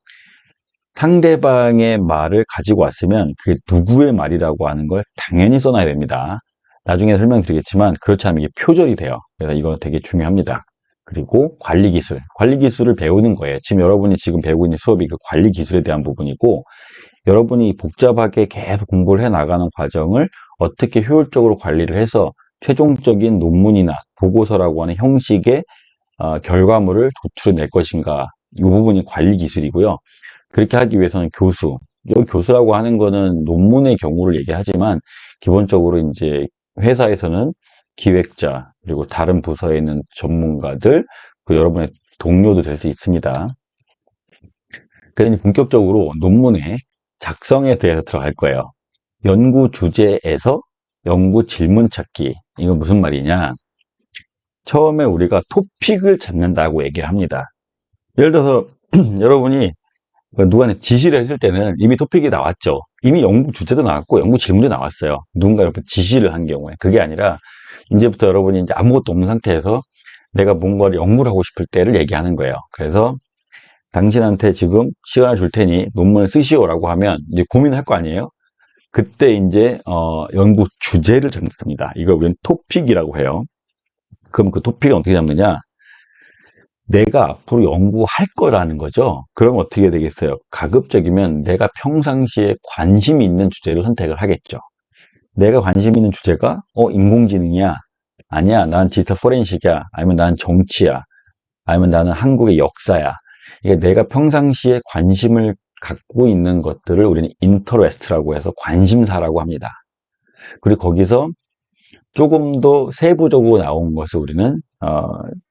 상대방의 말을 가지고 왔으면 그게 누구의 말이라고 하는 걸 당연히 써놔야 됩니다. 나중에 설명드리겠지만 그렇지 않으면 이게 표절이 돼요. 그래서 이거 되게 중요합니다. 그리고 관리 기술을 배우는 거예요. 지금 여러분이 지금 배우고 있는 수업이 그 관리 기술에 대한 부분이고, 여러분이 복잡하게 계속 공부를 해 나가는 과정을 어떻게 효율적으로 관리를 해서 최종적인 논문이나 보고서라고 하는 형식의 결과물을 도출해낼 것인가. 이 부분이 관리 기술이고요. 그렇게 하기 위해서는 교수. 이 교수라고 하는 거는 논문의 경우를 얘기하지만 기본적으로 이제 회사에서는 기획자 그리고 다른 부서에 있는 전문가들 그 여러분의 동료도 될 수 있습니다. 그래서 본격적으로 논문의 작성에 대해서 들어갈 거예요. 연구 주제에서 연구 질문 찾기. 이건 무슨 말이냐? 처음에 우리가 토픽을 찾는다고 얘기를 합니다. 예를 들어서 여러분이 누구한테 지시를 했을 때는 이미 토픽이 나왔죠. 이미 연구 주제도 나왔고 연구 질문도 나왔어요. 누군가 옆에 지시를 한 경우에. 그게 아니라 이제부터 여러분이 이제 아무것도 없는 상태에서 내가 뭔가를 연구를 하고 싶을 때를 얘기하는 거예요. 그래서 당신한테 지금 시간을 줄 테니 논문을 쓰시오라고 하면 이제 고민할 거 아니에요? 그때 이제 연구 주제를 정했습니다. 이걸 우리는 토픽이라고 해요. 그럼 그 토픽은 어떻게 잡느냐? 내가 앞으로 연구할 거라는 거죠. 그럼 어떻게 되겠어요? 가급적이면 내가 평상시에 관심 있는 주제를 선택을 하겠죠. 내가 관심 있는 주제가 인공지능이야? 아니야, 난 디지털 포렌식이야. 아니면 난 정치야. 아니면 나는 한국의 역사야. 이게 내가 평상시에 관심을 갖고 있는 것들을 우리는 인터레스트라고 해서 관심사라고 합니다. 그리고 거기서 조금 더 세부적으로 나온 것을 우리는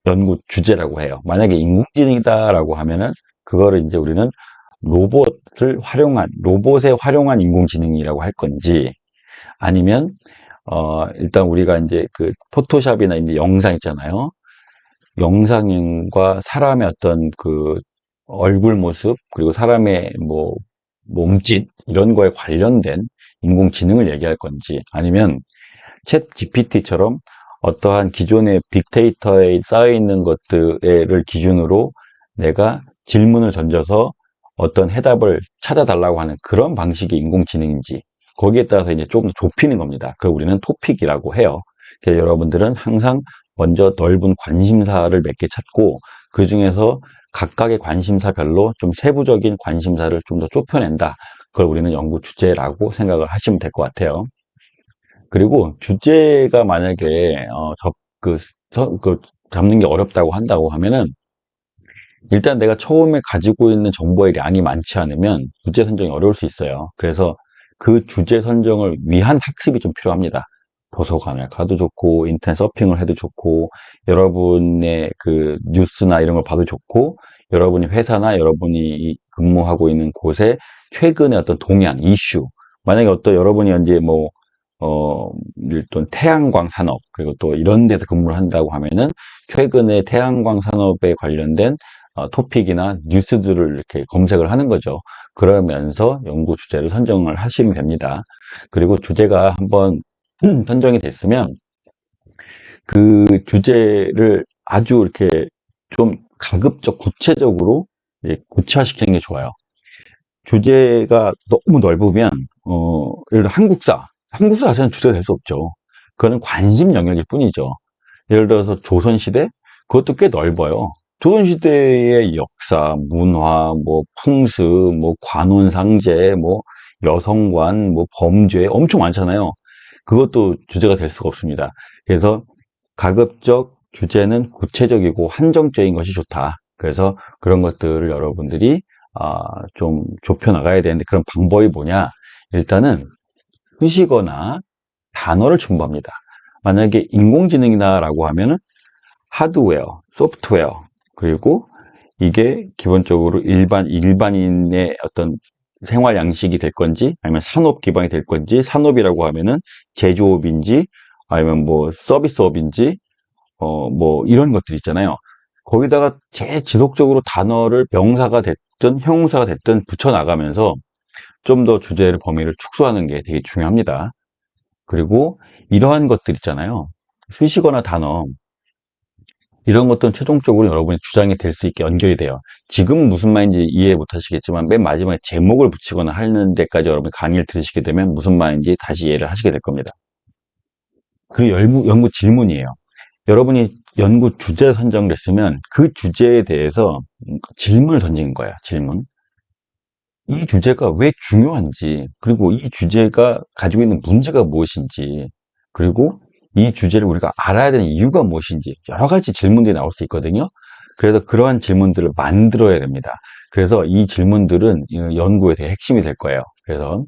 연구 주제라고 해요. 만약에 인공지능이다라고 하면은 그거를 이제 우리는 로봇에 활용한 인공지능이라고 할 건지 아니면 일단 우리가 이제 그 포토샵이나 이제 영상 있잖아요. 영상과 사람의 어떤 그 얼굴 모습 그리고 사람의 뭐 몸짓 이런 거에 관련된 인공지능을 얘기할 건지 아니면 챗 GPT처럼 어떠한 기존의 빅데이터에 쌓여 있는 것들을 기준으로 내가 질문을 던져서 어떤 해답을 찾아달라고 하는 그런 방식의 인공지능인지 거기에 따라서 이제 조금 더 좁히는 겁니다. 그걸 우리는 토픽이라고 해요. 그래서 여러분들은 항상 먼저 넓은 관심사를 몇 개 찾고 그 중에서 각각의 관심사별로 좀 세부적인 관심사를 좀 더 좁혀낸다. 그걸 우리는 연구 주제라고 생각을 하시면 될 것 같아요. 그리고 주제가 만약에 잡는 게 어렵다고 한다고 하면은 일단 내가 처음에 가지고 있는 정보의 양이 많지 않으면 주제 선정이 어려울 수 있어요. 그래서 그 주제 선정을 위한 학습이 좀 필요합니다. 도서관에 가도 좋고 인터넷 서핑을 해도 좋고 여러분의 그 뉴스나 이런 걸 봐도 좋고 여러분이 회사나 여러분이 근무하고 있는 곳에 최근의 어떤 동향, 이슈 만약에 어떤 여러분이 이제 뭐 일단 태양광 산업 그리고 또 이런 데서 근무를 한다고 하면은 최근에 태양광 산업에 관련된 토픽이나 뉴스들을 이렇게 검색을 하는 거죠. 그러면서 연구 주제를 선정을 하시면 됩니다. 그리고 주제가 한번 선정이 됐으면 그 주제를 아주 이렇게 좀 가급적 구체적으로 구체화시키는 게 좋아요. 주제가 너무 넓으면 예를 들어 한국사 자체는 주제가 될 수 없죠. 그거는 관심 영역일 뿐이죠. 예를 들어서 조선시대 그것도 꽤 넓어요. 조선시대의 역사, 문화, 뭐 풍습, 뭐 관원상제, 뭐 여성관, 뭐 범죄 엄청 많잖아요. 그것도 주제가 될 수가 없습니다. 그래서 가급적 주제는 구체적이고 한정적인 것이 좋다. 그래서 그런 것들을 여러분들이 좀 좁혀 나가야 되는데 그런 방법이 뭐냐? 일단은 쓰시거나 단어를 첨부합니다. 만약에 인공지능이다라고 하면은 하드웨어, 소프트웨어, 그리고 이게 기본적으로 일반인의 어떤 생활 양식이 될 건지, 아니면 산업 기반이 될 건지, 산업이라고 하면은 제조업인지, 아니면 뭐 서비스업인지, 뭐 이런 것들 있잖아요. 거기다가 제 지속적으로 단어를 명사가 됐든 형용사가 됐든 붙여 나가면서 좀 더 주제를 범위를 축소하는 게 되게 중요합니다. 그리고 이러한 것들 있잖아요. 수식어나 단어 이런 것들은 최종적으로 여러분의 주장이 될 수 있게 연결이 돼요. 지금은 무슨 말인지 이해 못 하시겠지만 맨 마지막에 제목을 붙이거나 하는 데까지 여러분이 강의를 들으시게 되면 무슨 말인지 다시 이해를 하시게 될 겁니다. 그리고 연구 질문이에요. 여러분이 연구 주제 선정을 했으면 그 주제에 대해서 질문을 던지는 거예요. 질문. 이 주제가 왜 중요한지, 그리고 이 주제가 가지고 있는 문제가 무엇인지, 그리고 이 주제를 우리가 알아야 되는 이유가 무엇인지, 여러 가지 질문들이 나올 수 있거든요. 그래서 그러한 질문들을 만들어야 됩니다. 그래서 이 질문들은 연구에 되게 핵심이 될 거예요. 그래서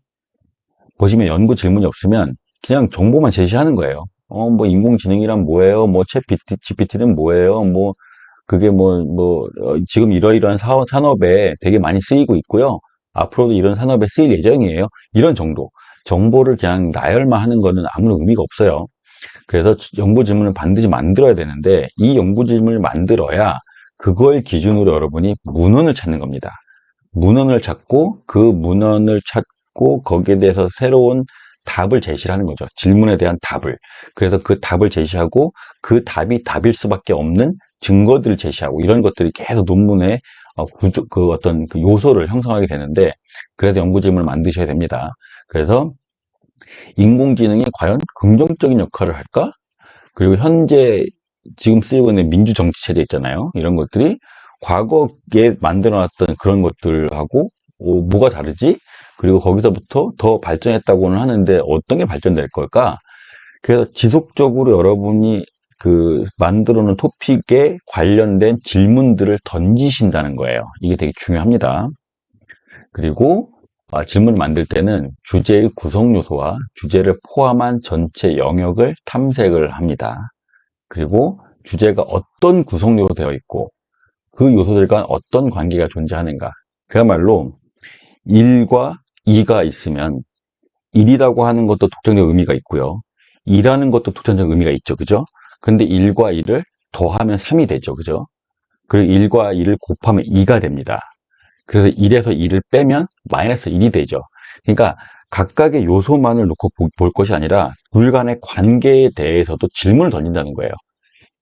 보시면 연구 질문이 없으면 그냥 정보만 제시하는 거예요. 뭐 인공지능이란 뭐예요? 뭐 챗 GPT는 뭐예요? 뭐 그게 지금 이러이러한 산업에 되게 많이 쓰이고 있고요. 앞으로도 이런 산업에 쓰일 예정이에요. 이런 정도. 정보를 그냥 나열만 하는 거는 아무런 의미가 없어요. 그래서 연구 질문을 반드시 만들어야 되는데, 이 연구 질문을 만들어야 그걸 기준으로 여러분이 문헌을 찾는 겁니다. 문헌을 찾고, 그 문헌을 찾고, 거기에 대해서 새로운 답을 제시를 하는 거죠. 질문에 대한 답을. 그래서 그 답을 제시하고, 그 답이 답일 수밖에 없는 증거들을 제시하고, 이런 것들이 계속 논문의 어떤 그 요소를 형성하게 되는데, 그래서 연구 질문을 만드셔야 됩니다. 그래서 인공지능이 과연 긍정적인 역할을 할까? 그리고 현재 지금 쓰이고 있는 민주정치체제 있잖아요. 이런 것들이 과거에 만들어놨던 그런 것들하고 뭐가 다르지? 그리고 거기서부터 더 발전했다고는 하는데 어떤 게 발전될 걸까? 그래서 지속적으로 여러분이 그 만들어 놓은 토픽에 관련된 질문들을 던지신다는 거예요. 이게 되게 중요합니다. 그리고 질문을 만들 때는 주제의 구성 요소와 주제를 포함한 전체 영역을 탐색을 합니다. 그리고 주제가 어떤 구성으로 되어 있고 그 요소들과 어떤 관계가 존재하는가. 그야말로 1과 2가 있으면 1이라고 하는 것도 독창적 의미가 있고요. 2라는 것도 독창적 의미가 있죠. 그죠? 근데 1과 2를 더하면 3이 되죠. 그죠? 그리고 1과 2를 곱하면 2가 됩니다. 그래서 1에서 2를 빼면 마이너스 1이 되죠. 그러니까 각각의 요소만을 놓고 볼 것이 아니라 둘 간의 관계에 대해서도 질문을 던진다는 거예요.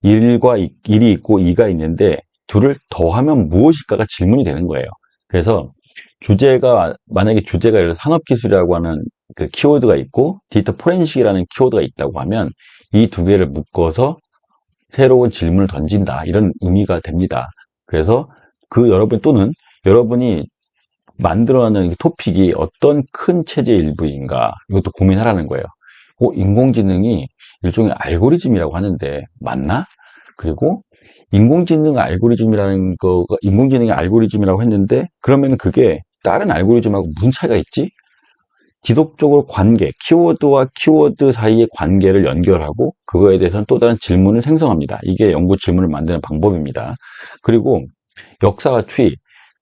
1과 1이 있고 2가 있는데 둘을 더하면 무엇일까가 질문이 되는 거예요. 그래서 만약에 주제가 예를 들어 산업기술이라고 하는 그 키워드가 있고 디지털 포렌식이라는 키워드가 있다고 하면 이 두 개를 묶어서 새로운 질문을 던진다. 이런 의미가 됩니다. 그래서 여러분이 만들어내는 토픽이 어떤 큰 체제의 일부인가 이것도 고민하라는 거예요. 인공지능이 일종의 알고리즘이라고 하는데 맞나? 그리고 인공지능의 알고리즘이라고 했는데 그러면 그게 다른 알고리즘하고 무슨 차이가 있지? 지속적으로 키워드와 키워드 사이의 관계를 연결하고 그거에 대해서는 또 다른 질문을 생성합니다. 이게 연구 질문을 만드는 방법입니다. 그리고 역사와 추이,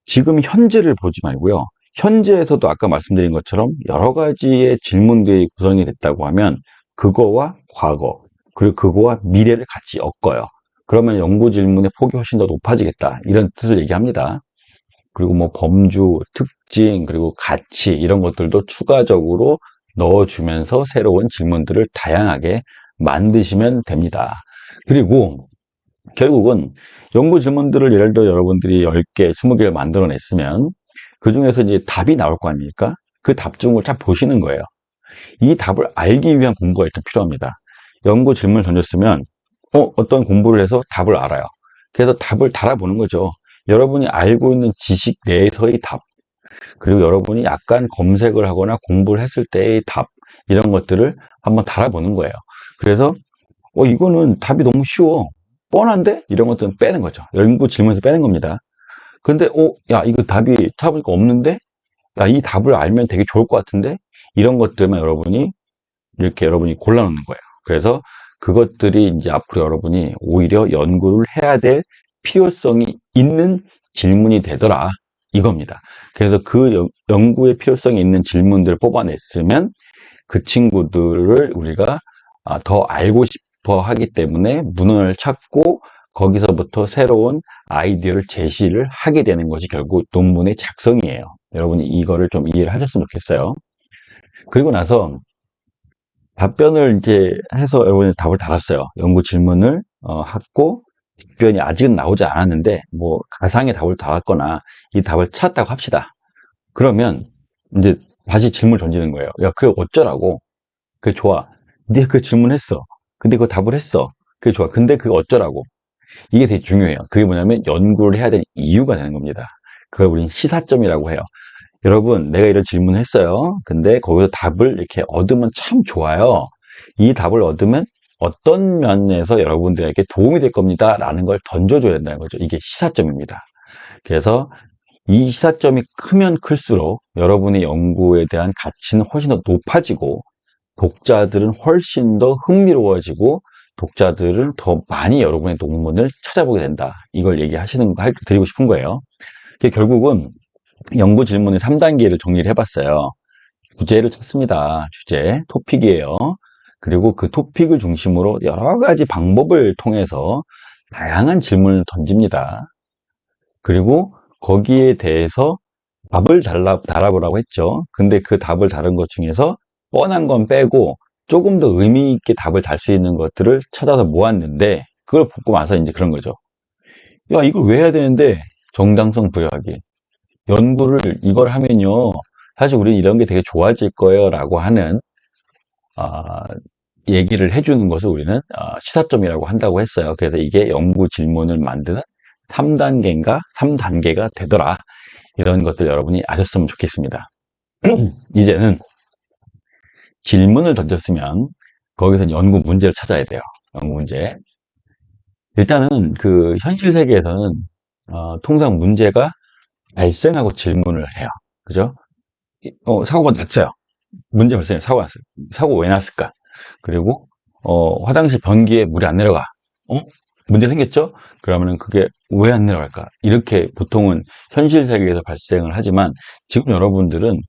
지금 현재를 보지 말고요. 현재에서도 아까 말씀드린 것처럼 여러 가지의 질문들이 구성이 됐다고 하면 그거와 과거, 그리고 그거와 미래를 같이 엮어요. 그러면 연구 질문의 폭이 훨씬 더 높아지겠다. 이런 뜻을 얘기합니다. 그리고 뭐 범주, 특징, 그리고 가치 이런 것들도 추가적으로 넣어주면서 새로운 질문들을 다양하게 만드시면 됩니다. 그리고 결국은 연구 질문들을 예를 들어 여러분들이 10개, 20개를 만들어냈으면 그 중에서 이제 답이 나올 거 아닙니까? 그 답 중을 쫙 보시는 거예요. 이 답을 알기 위한 공부가 일단 필요합니다. 연구 질문을 던졌으면 어떤 공부를 해서 답을 알아요. 그래서 답을 달아보는 거죠. 여러분이 알고 있는 지식 내에서의 답, 그리고 여러분이 약간 검색을 하거나 공부를 했을 때의 답, 이런 것들을 한번 달아보는 거예요. 그래서 이거는 답이 너무 쉬워. 뻔한데? 이런 것들은 빼는 거죠. 연구 질문에서 빼는 겁니다. 근데, 야, 이거 답이 찾아보니까 없는데? 야, 이 답을 알면 되게 좋을 것 같은데? 이런 것들만 여러분이 골라놓는 거예요. 그래서 그것들이 이제 앞으로 여러분이 오히려 연구를 해야 될 필요성이 있는 질문이 되더라. 이겁니다. 그래서 그 연구의 필요성이 있는 질문들을 뽑아냈으면 그 친구들을 우리가 더 알고 싶어 하기 때문에 문헌을 찾고 거기서부터 새로운 아이디어를 제시를 하게 되는 것이 결국 논문의 작성이에요. 여러분이 이거를 좀 이해를 하셨으면 좋겠어요. 그리고 나서 답변을 이제 해서 여러분이 답을 달았어요. 연구 질문을 하고 답변이 아직은 나오지 않았는데 뭐 가상의 답을 달았거나 이 답을 찾았다고 합시다. 그러면 이제 다시 질문을 던지는 거예요. 야, 그게 어쩌라고? 그게 좋아. 네가 그 질문했어. 근데 그거 답을 했어. 그게 좋아. 근데 그게 어쩌라고? 이게 되게 중요해요. 그게 뭐냐면 연구를 해야 되는 이유가 되는 겁니다. 그걸 우리는 시사점이라고 해요. 여러분, 내가 이런 질문을 했어요. 근데 거기서 답을 이렇게 얻으면 참 좋아요. 이 답을 얻으면 어떤 면에서 여러분들에게 도움이 될 겁니다. 라는 걸 던져줘야 된다는 거죠. 이게 시사점입니다. 그래서 이 시사점이 크면 클수록 여러분의 연구에 대한 가치는 훨씬 더 높아지고 독자들은 훨씬 더 흥미로워지고 독자들은 더 많이 여러분의 논문을 찾아보게 된다. 이걸 드리고 싶은 거예요. 결국은 연구 질문의 3단계를 정리를 해봤어요. 주제를 찾습니다. 주제, 토픽이에요. 그리고 그 토픽을 중심으로 여러 가지 방법을 통해서 다양한 질문을 던집니다. 그리고 거기에 대해서 답을 달아보라고 했죠. 근데 그 답을 다른 것 중에서 뻔한 건 빼고 조금 더 의미 있게 답을 달 수 있는 것들을 찾아서 모았는데 그걸 보고 나서 이제 그런 거죠. 야, 이걸 왜 해야 되는데? 정당성 부여하기. 연구를 이걸 하면요. 사실 우리는 이런 게 되게 좋아질 거예요 라고 하는 아, 얘기를 해주는 것을 우리는 시사점이라고 한다고 했어요. 그래서 이게 연구 질문을 만드는 3단계인가 3단계가 되더라. 이런 것들 여러분이 아셨으면 좋겠습니다. 이제는 질문을 던졌으면 거기서 연구 문제를 찾아야 돼요. 연구 문제. 일단은 그 현실 세계에서는 통상 문제가 발생하고 질문을 해요. 그죠? 사고가 났어요. 문제 발생해 사고가 났어요. 사고 왜 났을까? 그리고 화장실 변기에 물이 안 내려가. 어? 문제 생겼죠? 그러면은 그게 왜 안 내려갈까? 이렇게 보통은 현실 세계에서 발생을 하지만 지금 여러분들은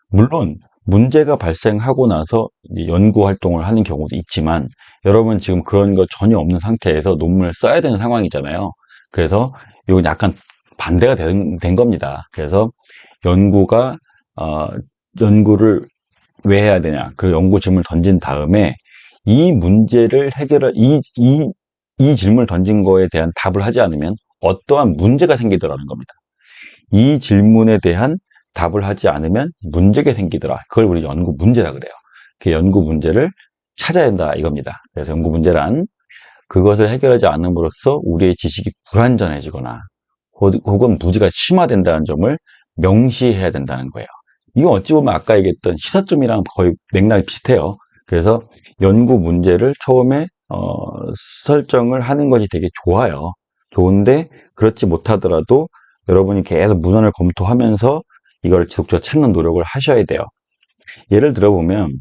물론 문제가 발생하고 나서 연구 활동을 하는 경우도 있지만 여러분 지금 그런 거 전혀 없는 상태에서 논문을 써야 되는 상황이잖아요. 그래서 이건 약간 반대가 된 겁니다. 그래서 연구가 어, 연구를 왜 해야 되냐? 그 연구 질문을 던진 다음에 이 문제를 이 질문을 던진 거에 대한 답을 하지 않으면 어떠한 문제가 생기더라는 겁니다. 이 질문에 대한 답을 하지 않으면 문제가 생기더라. 그걸 우리 연구 문제라 그래요. 그 연구 문제를 찾아야 된다 이겁니다. 그래서 연구 문제란 그것을 해결하지 않음으로써 우리의 지식이 불완전해지거나 혹은 무지가 심화된다는 점을 명시해야 된다는 거예요. 이건 어찌 보면 아까 얘기했던 시사점이랑 거의 맥락이 비슷해요. 그래서 연구 문제를 처음에 설정을 하는 것이 되게 좋아요. 좋은데 그렇지 못하더라도 여러분이 계속 문헌을 검토하면서 이걸 지속적으로 찾는 노력을 하셔야 돼요. 예를 들어보면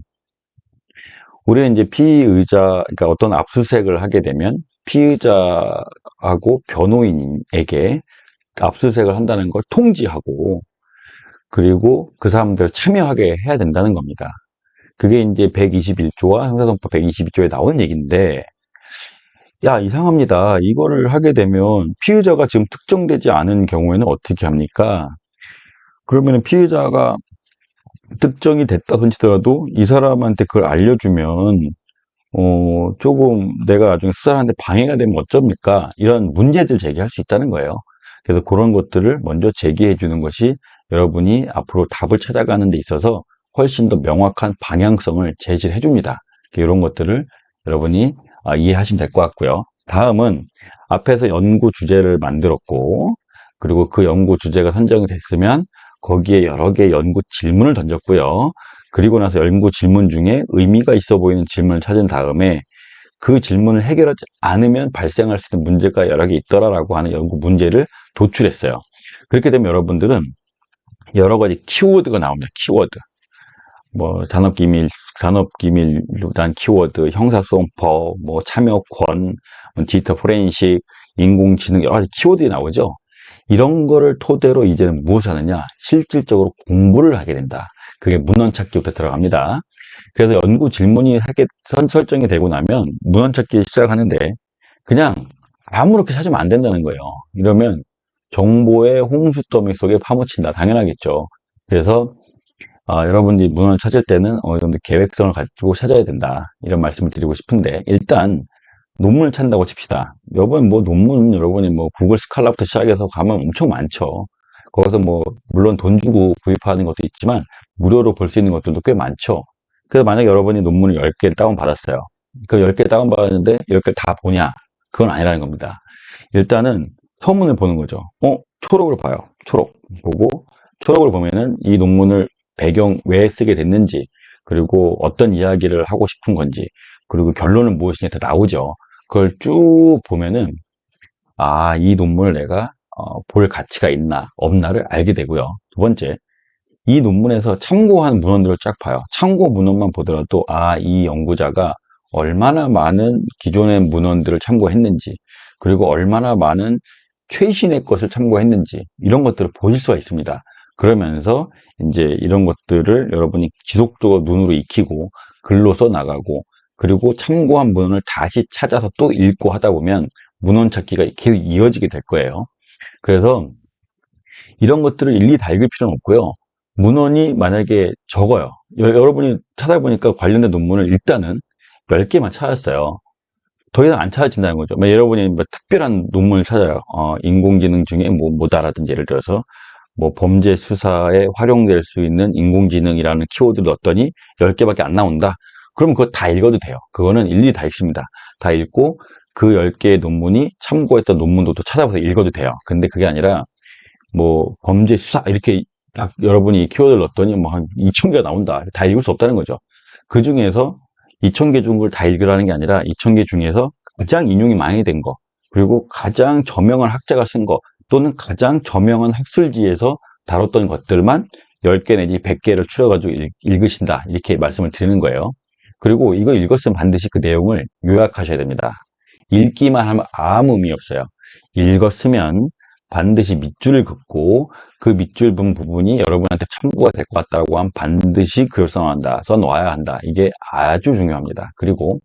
우리는 이제 피의자, 그러니까 어떤 압수수색을 하게 되면 피의자하고 변호인에게 압수수색을 한다는 걸 통지하고 그리고 그 사람들을 참여하게 해야 된다는 겁니다. 그게 이제 121조와 형사소송법 122조에 나온 얘기인데 야, 이상합니다. 이거를 하게 되면 피의자가 지금 특정되지 않은 경우에는 어떻게 합니까? 그러면 피의자가 특정이 됐다 손치더라도 이 사람한테 그걸 알려주면 조금 내가 나중에 수사하는데 방해가 되면 어쩝니까? 이런 문제들 제기할 수 있다는 거예요. 그래서 그런 것들을 먼저 제기해 주는 것이 여러분이 앞으로 답을 찾아가는 데 있어서 훨씬 더 명확한 방향성을 제시해 줍니다. 이런 것들을 여러분이 이해하시면 될 것 같고요. 다음은 앞에서 연구 주제를 만들었고 그리고 그 연구 주제가 선정이 됐으면 거기에 여러 개의 연구 질문을 던졌고요. 그리고 나서 연구 질문 중에 의미가 있어 보이는 질문을 찾은 다음에 그 질문을 해결하지 않으면 발생할 수 있는 문제가 여러 개 있더라라고 하는 연구 문제를 도출했어요. 그렇게 되면 여러분들은 여러 가지 키워드가 나옵니다. 키워드. 뭐 산업기밀 단 키워드, 형사소송법, 뭐 참여권, 디지털 포렌식, 인공지능 여러 가지 키워드가 나오죠. 이런 거를 토대로 이제는 무엇을 하느냐? 실질적으로 공부를 하게 된다. 그게 문헌 찾기부터 들어갑니다. 그래서 연구 질문이 설정이 되고 나면 문헌 찾기 시작하는데 그냥 아무렇게 찾으면 안 된다는 거예요. 이러면 정보의 홍수더미 속에 파묻힌다. 당연하겠죠. 그래서 여러분들이 문헌을 찾을 때는 어느 정도 계획성을 가지고 찾아야 된다. 이런 말씀을 드리고 싶은데 일단 논문을 찾는다고 칩시다. 여러분 뭐 논문 여러분이 뭐 구글 스칼라부터 시작해서 가면 엄청 많죠. 거기서 뭐 물론 돈 주고 구입하는 것도 있지만 무료로 볼 수 있는 것들도 꽤 많죠. 그래서 만약 여러분이 논문을 10개를 다운받았어요. 그 10개 다운받았는데 10개를 다 보냐? 그건 아니라는 겁니다. 일단은 서문을 보는 거죠. 초록을 봐요. 초록. 보고 초록을 보면은 이 논문을 배경 왜 쓰게 됐는지, 그리고 어떤 이야기를 하고 싶은 건지, 그리고 결론은 무엇인지 다 나오죠. 그걸 쭉 보면은 아, 이 논문을 내가 볼 가치가 있나 없나를 알게 되고요. 두 번째, 이 논문에서 참고한 문헌들을 쫙 봐요. 참고 문헌만 보더라도 아, 이 연구자가 얼마나 많은 기존의 문헌들을 참고했는지, 그리고 얼마나 많은 최신의 것을 참고했는지 이런 것들을 보실 수가 있습니다. 그러면서 이제 이런 것들을 여러분이 지속적으로 눈으로 익히고 글로 써 나가고, 그리고 참고한 문헌을 다시 찾아서 또 읽고 하다 보면 문헌 찾기가 계속 이어지게 될 거예요. 그래서 이런 것들을 일일이 다 읽을 필요는 없고요. 문헌이 만약에 적어요. 여러분이 찾아보니까 관련된 논문을 일단은 10개만 찾았어요. 더 이상 안 찾아진다는 거죠. 여러분이 뭐 특별한 논문을 찾아요. 인공지능 중에 뭐다라든지 예를 들어서 뭐 범죄 수사에 활용될 수 있는 인공지능이라는 키워드를 넣었더니 10개밖에 안 나온다. 그럼 그거 다 읽어도 돼요. 그거는 일일이 다 읽습니다. 다 읽고 그 10개의 논문이 참고했던 논문도 또 찾아봐서 읽어도 돼요. 근데 그게 아니라 뭐 범죄 수사 이렇게 딱 여러분이 키워드를 넣었더니 뭐 한 2,000개가 나온다. 다 읽을 수 없다는 거죠. 그 중에서 2,000개 중 걸 다 읽으라는 게 아니라 2,000개 중에서 가장 인용이 많이 된 거, 그리고 가장 저명한 학자가 쓴 거, 또는 가장 저명한 학술지에서 다뤘던 것들만 10개 내지 100개를 추려가지고 읽으신다. 이렇게 말씀을 드리는 거예요. 그리고 이거 읽었으면 반드시 그 내용을 요약하셔야 됩니다. 읽기만 하면 아무 의미 없어요. 읽었으면 반드시 밑줄을 긋고 그 밑줄 본 부분이 여러분한테 참고가 될 것 같다고 하면 반드시 글을 써놓아야 써놓아야 한다. 이게 아주 중요합니다. 그리고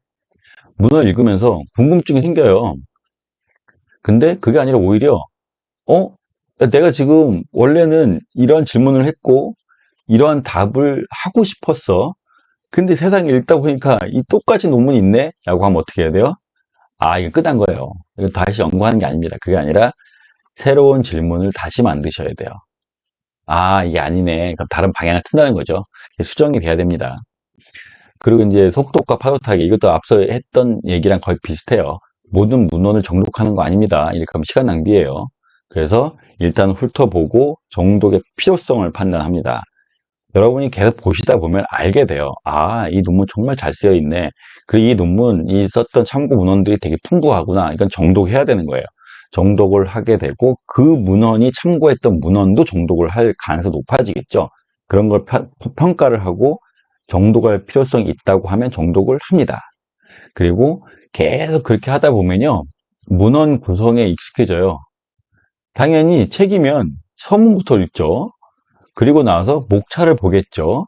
문헌을 읽으면서 궁금증이 생겨요. 근데 그게 아니라 오히려 어? 내가 지금 원래는 이런 질문을 했고 이러한 답을 하고 싶었어. 근데 세상에 읽다 보니까 이 똑같은 논문이 있네? 라고 하면 어떻게 해야 돼요? 아, 이거 끝난 거예요. 이거 다시 연구하는 게 아닙니다. 그게 아니라 새로운 질문을 다시 만드셔야 돼요. 아, 이게 아니네. 그럼 다른 방향을 튼다는 거죠. 수정이 돼야 됩니다. 그리고 이제 속독과 파도 타기, 이것도 앞서 했던 얘기랑 거의 비슷해요. 모든 문헌을 정독하는 거 아닙니다. 이렇게 하면 시간 낭비예요. 그래서 일단 훑어보고 정독의 필요성을 판단합니다. 여러분이 계속 보시다 보면 알게 돼요. 아, 이 논문 정말 잘 쓰여 있네. 그리고 이 논문이 썼던 참고 문헌들이 되게 풍부하구나. 이건 정독해야 되는 거예요. 정독을 하게 되고 그 문헌이 참고했던 문헌도 정독을 할 가능성이 높아지겠죠. 그런 걸 평가를 하고 정독할 필요성이 있다고 하면 정독을 합니다. 그리고 계속 그렇게 하다 보면요. 문헌 구성에 익숙해져요. 당연히 책이면 서문부터 읽죠. 그리고 나서 목차를 보겠죠.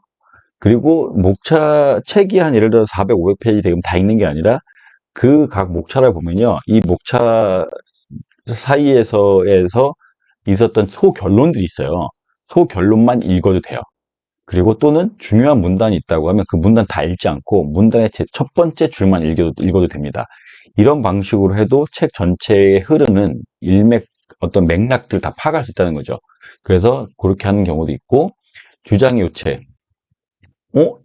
그리고 목차 책이 한 예를 들어 400, 500페이지 되면 다 읽는 게 아니라 그 각 목차를 보면요. 이 목차 사이에서 있었던 소결론들이 있어요. 소결론만 읽어도 돼요. 그리고 또는 중요한 문단이 있다고 하면 그 문단 다 읽지 않고 문단의 제 첫 번째 줄만 읽어도 됩니다. 이런 방식으로 해도 책 전체에 흐르는 어떤 맥락들 다 파악할 수 있다는 거죠. 그래서 그렇게 하는 경우도 있고, 주장 요체.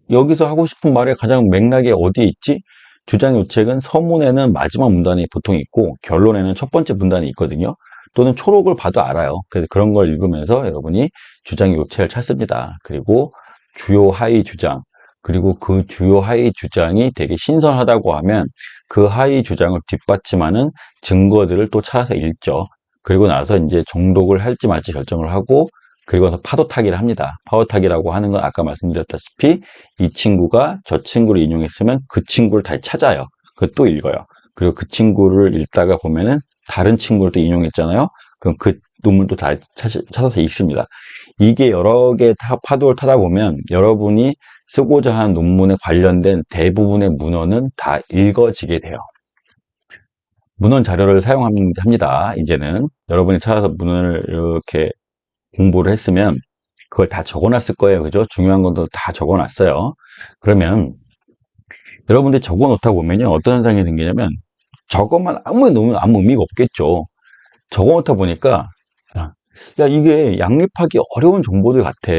여기서 하고 싶은 말의 가장 맥락이 어디에 있지? 주장 요책은 서문에는 마지막 문단이 보통 있고 결론에는 첫 번째 문단이 있거든요. 또는 초록을 봐도 알아요. 그래서 그런 걸 읽으면서 여러분이 주장 요체를 찾습니다. 그리고 주요 하위 주장, 그리고 그 주요 하위 주장이 되게 신선하다고 하면 그 하위 주장을 뒷받침하는 증거들을 또 찾아서 읽죠. 그리고 나서 이제 정독을 할지 말지 결정을 하고, 그리고 나서 파도 타기를 합니다. 파도 타기라고 하는 건 아까 말씀드렸다시피 이 친구가 저 친구를 인용했으면 그 친구를 다시 찾아요. 그것도 읽어요. 그리고 그 친구를 읽다가 보면은 다른 친구를 또 인용했잖아요. 그럼 그 논문도 다 찾아서 읽습니다. 이게 여러 개 파도를 타다 보면 여러분이 쓰고자 하는 논문에 관련된 대부분의 문헌은 다 읽어지게 돼요. 문헌 자료를 사용합니다. 이제는 여러분이 찾아서 문헌을 이렇게 공부를 했으면 그걸 다 적어놨을 거예요. 그죠? 중요한 것도 다 적어놨어요. 그러면 여러분들이 적어놓다 보면요. 어떤 현상이 생기냐면 저것만 아무리 놓으면 아무 의미가 없겠죠. 적어놓다 보니까 야, 이게 양립하기 어려운 정보들 같아.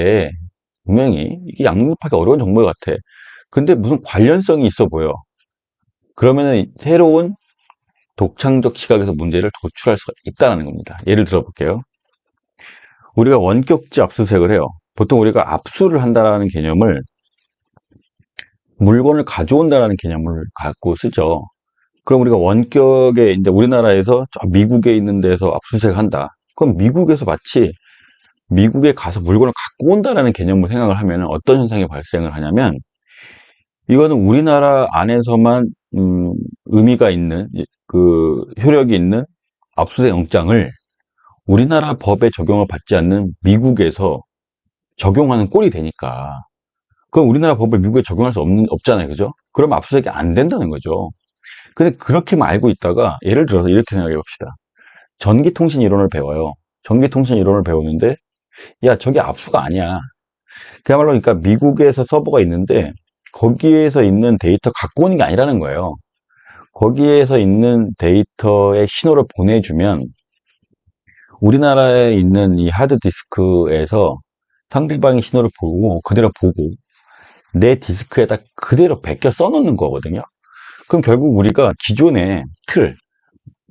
분명히 이게 양립하기 어려운 정보 같아. 근데 무슨 관련성이 있어 보여. 그러면은 새로운 독창적 시각에서 문제를 도출할 수가 있다는 겁니다. 예를 들어 볼게요. 우리가 원격지 압수수색을 해요. 보통 우리가 압수를 한다라는 개념을 물건을 가져온다라는 개념을 갖고 쓰죠. 그럼 우리가 원격에 이제 우리나라에서 저 미국에 있는 데서 압수수색 한다. 그럼 미국에서 마치 미국에 가서 물건을 갖고 온다라는 개념을 생각을 하면 어떤 현상이 발생을 하냐면 이거는 우리나라 안에서만 의미가 있는 그 효력이 있는 압수수색 영장을 우리나라 법에 적용을 받지 않는 미국에서 적용하는 꼴이 되니까 그럼 우리나라 법을 미국에 적용할 수 없잖아요. 그죠? 그럼 압수수색이 안 된다는 거죠. 근데 그렇게만 알고 있다가 예를 들어서 이렇게 생각해 봅시다. 전기통신 이론을 배워요. 전기통신 이론을 배우는데 야 저게 압수가 아니야. 그야말로 그러니까 미국에서 서버가 있는데 거기에서 있는 데이터 갖고 오는 게 아니라는 거예요. 거기에서 있는 데이터의 신호를 보내주면 우리나라에 있는 이 하드디스크에서 상대방의 신호를 보고 그대로 보고 내 디스크에다 그대로 베껴 써놓는 거거든요. 그럼 결국 우리가 기존의 틀,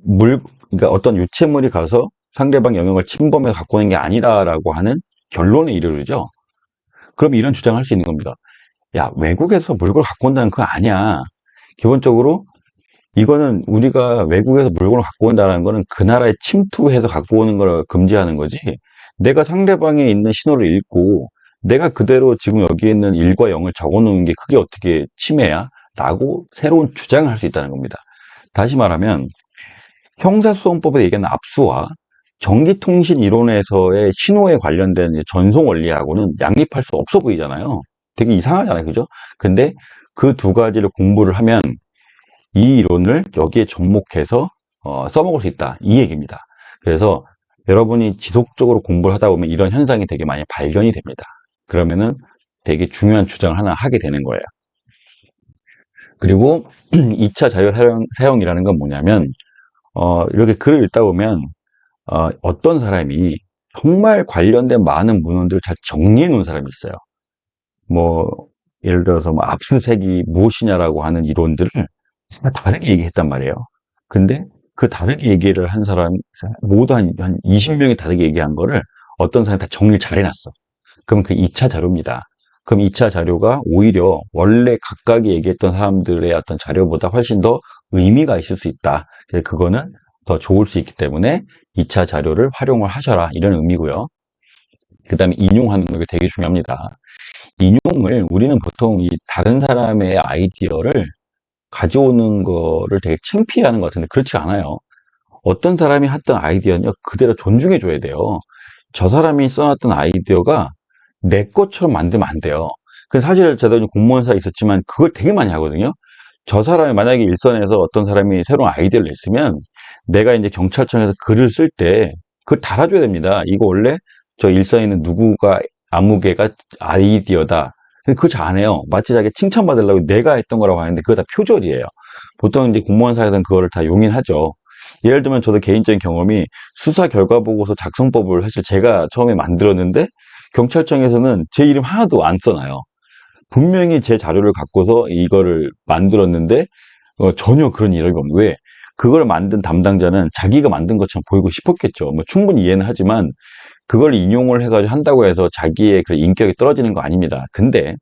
그러니까 어떤 유체물이 가서 상대방 영역을 침범해 갖고 오는 게 아니라라고 하는 결론에 이르르죠. 그럼 이런 주장을 할 수 있는 겁니다. 야, 외국에서 물건을 갖고 온다는 거 아니야. 기본적으로 이거는 우리가 외국에서 물건을 갖고 온다는 거는 그 나라에 침투해서 갖고 오는 걸 금지하는 거지. 내가 상대방에 있는 신호를 읽고 내가 그대로 지금 여기에 있는 1과 0을 적어 놓은 게 그게 어떻게 침해야? 라고 새로운 주장을 할 수 있다는 겁니다. 다시 말하면 형사소송법에 얘기하는 압수와 전기통신 이론에서의 신호에 관련된 전송 원리하고는 양립할 수 없어 보이잖아요. 되게 이상하잖아요. 그죠? 근데 그 두 가지를 공부를 하면 이 이론을 여기에 접목해서 써먹을 수 있다. 이 얘기입니다. 그래서 여러분이 지속적으로 공부를 하다 보면 이런 현상이 되게 많이 발견이 됩니다. 그러면은 되게 중요한 주장을 하나 하게 되는 거예요. 그리고 2차 자료 사용이라는 건 뭐냐면 이렇게 글을 읽다 보면 어떤 사람이 정말 관련된 많은 문헌들을 잘 정리해 놓은 사람이 있어요. 뭐 예를 들어서 뭐 압수색이 무엇이냐라고 하는 이론들을 다르게 얘기했단 말이에요. 근데 그 다르게 얘기를 한 사람 모두 한 20명이 다르게 얘기한 거를 어떤 사람이 다 정리를 잘 해놨어. 그럼 그 2차 자료입니다. 그럼 2차 자료가 오히려 원래 각각이 얘기했던 사람들의 어떤 자료보다 훨씬 더 의미가 있을 수 있다. 그래서 그거는 더 좋을 수 있기 때문에 2차 자료를 활용을 하셔라. 이런 의미고요. 그 다음에 인용하는 거 되게 중요합니다. 인용을 우리는 보통 이 다른 사람의 아이디어를 가져오는 거를 되게 창피해하는 것 같은데 그렇지 않아요. 어떤 사람이 했던 아이디어는 그대로 존중해 줘야 돼요. 저 사람이 써놨던 아이디어가 내 것처럼 만들면 안 돼요. 그래서 사실 저도 공무원사에 있었지만 그걸 되게 많이 하거든요. 저 사람이 만약에 일선에서 어떤 사람이 새로운 아이디어를 냈으면 내가 이제 경찰청에서 글을 쓸 때 그걸 달아줘야 됩니다. 이거 원래 저 일선에 있는 누구가 아무개가 아이디어다. 그걸 잘 안 해요. 마치 자기 칭찬받으려고 내가 했던 거라고 하는데 그거 다 표절이에요. 보통 이제 공무원사에서는 그거를 다 용인하죠. 예를 들면 저도 개인적인 경험이 수사 결과 보고서 작성법을 사실 제가 처음에 만들었는데 경찰청에서는 제 이름 하나도 안 써놔요. 분명히 제 자료를 갖고서 이거를 만들었는데 전혀 그런 이력이 없는 왜? 그걸 만든 담당자는 자기가 만든 것처럼 보이고 싶었겠죠. 뭐 충분히 이해는 하지만 그걸 인용을 해가지고 한다고 해서 자기의 그 인격이 떨어지는 거 아닙니다. 근데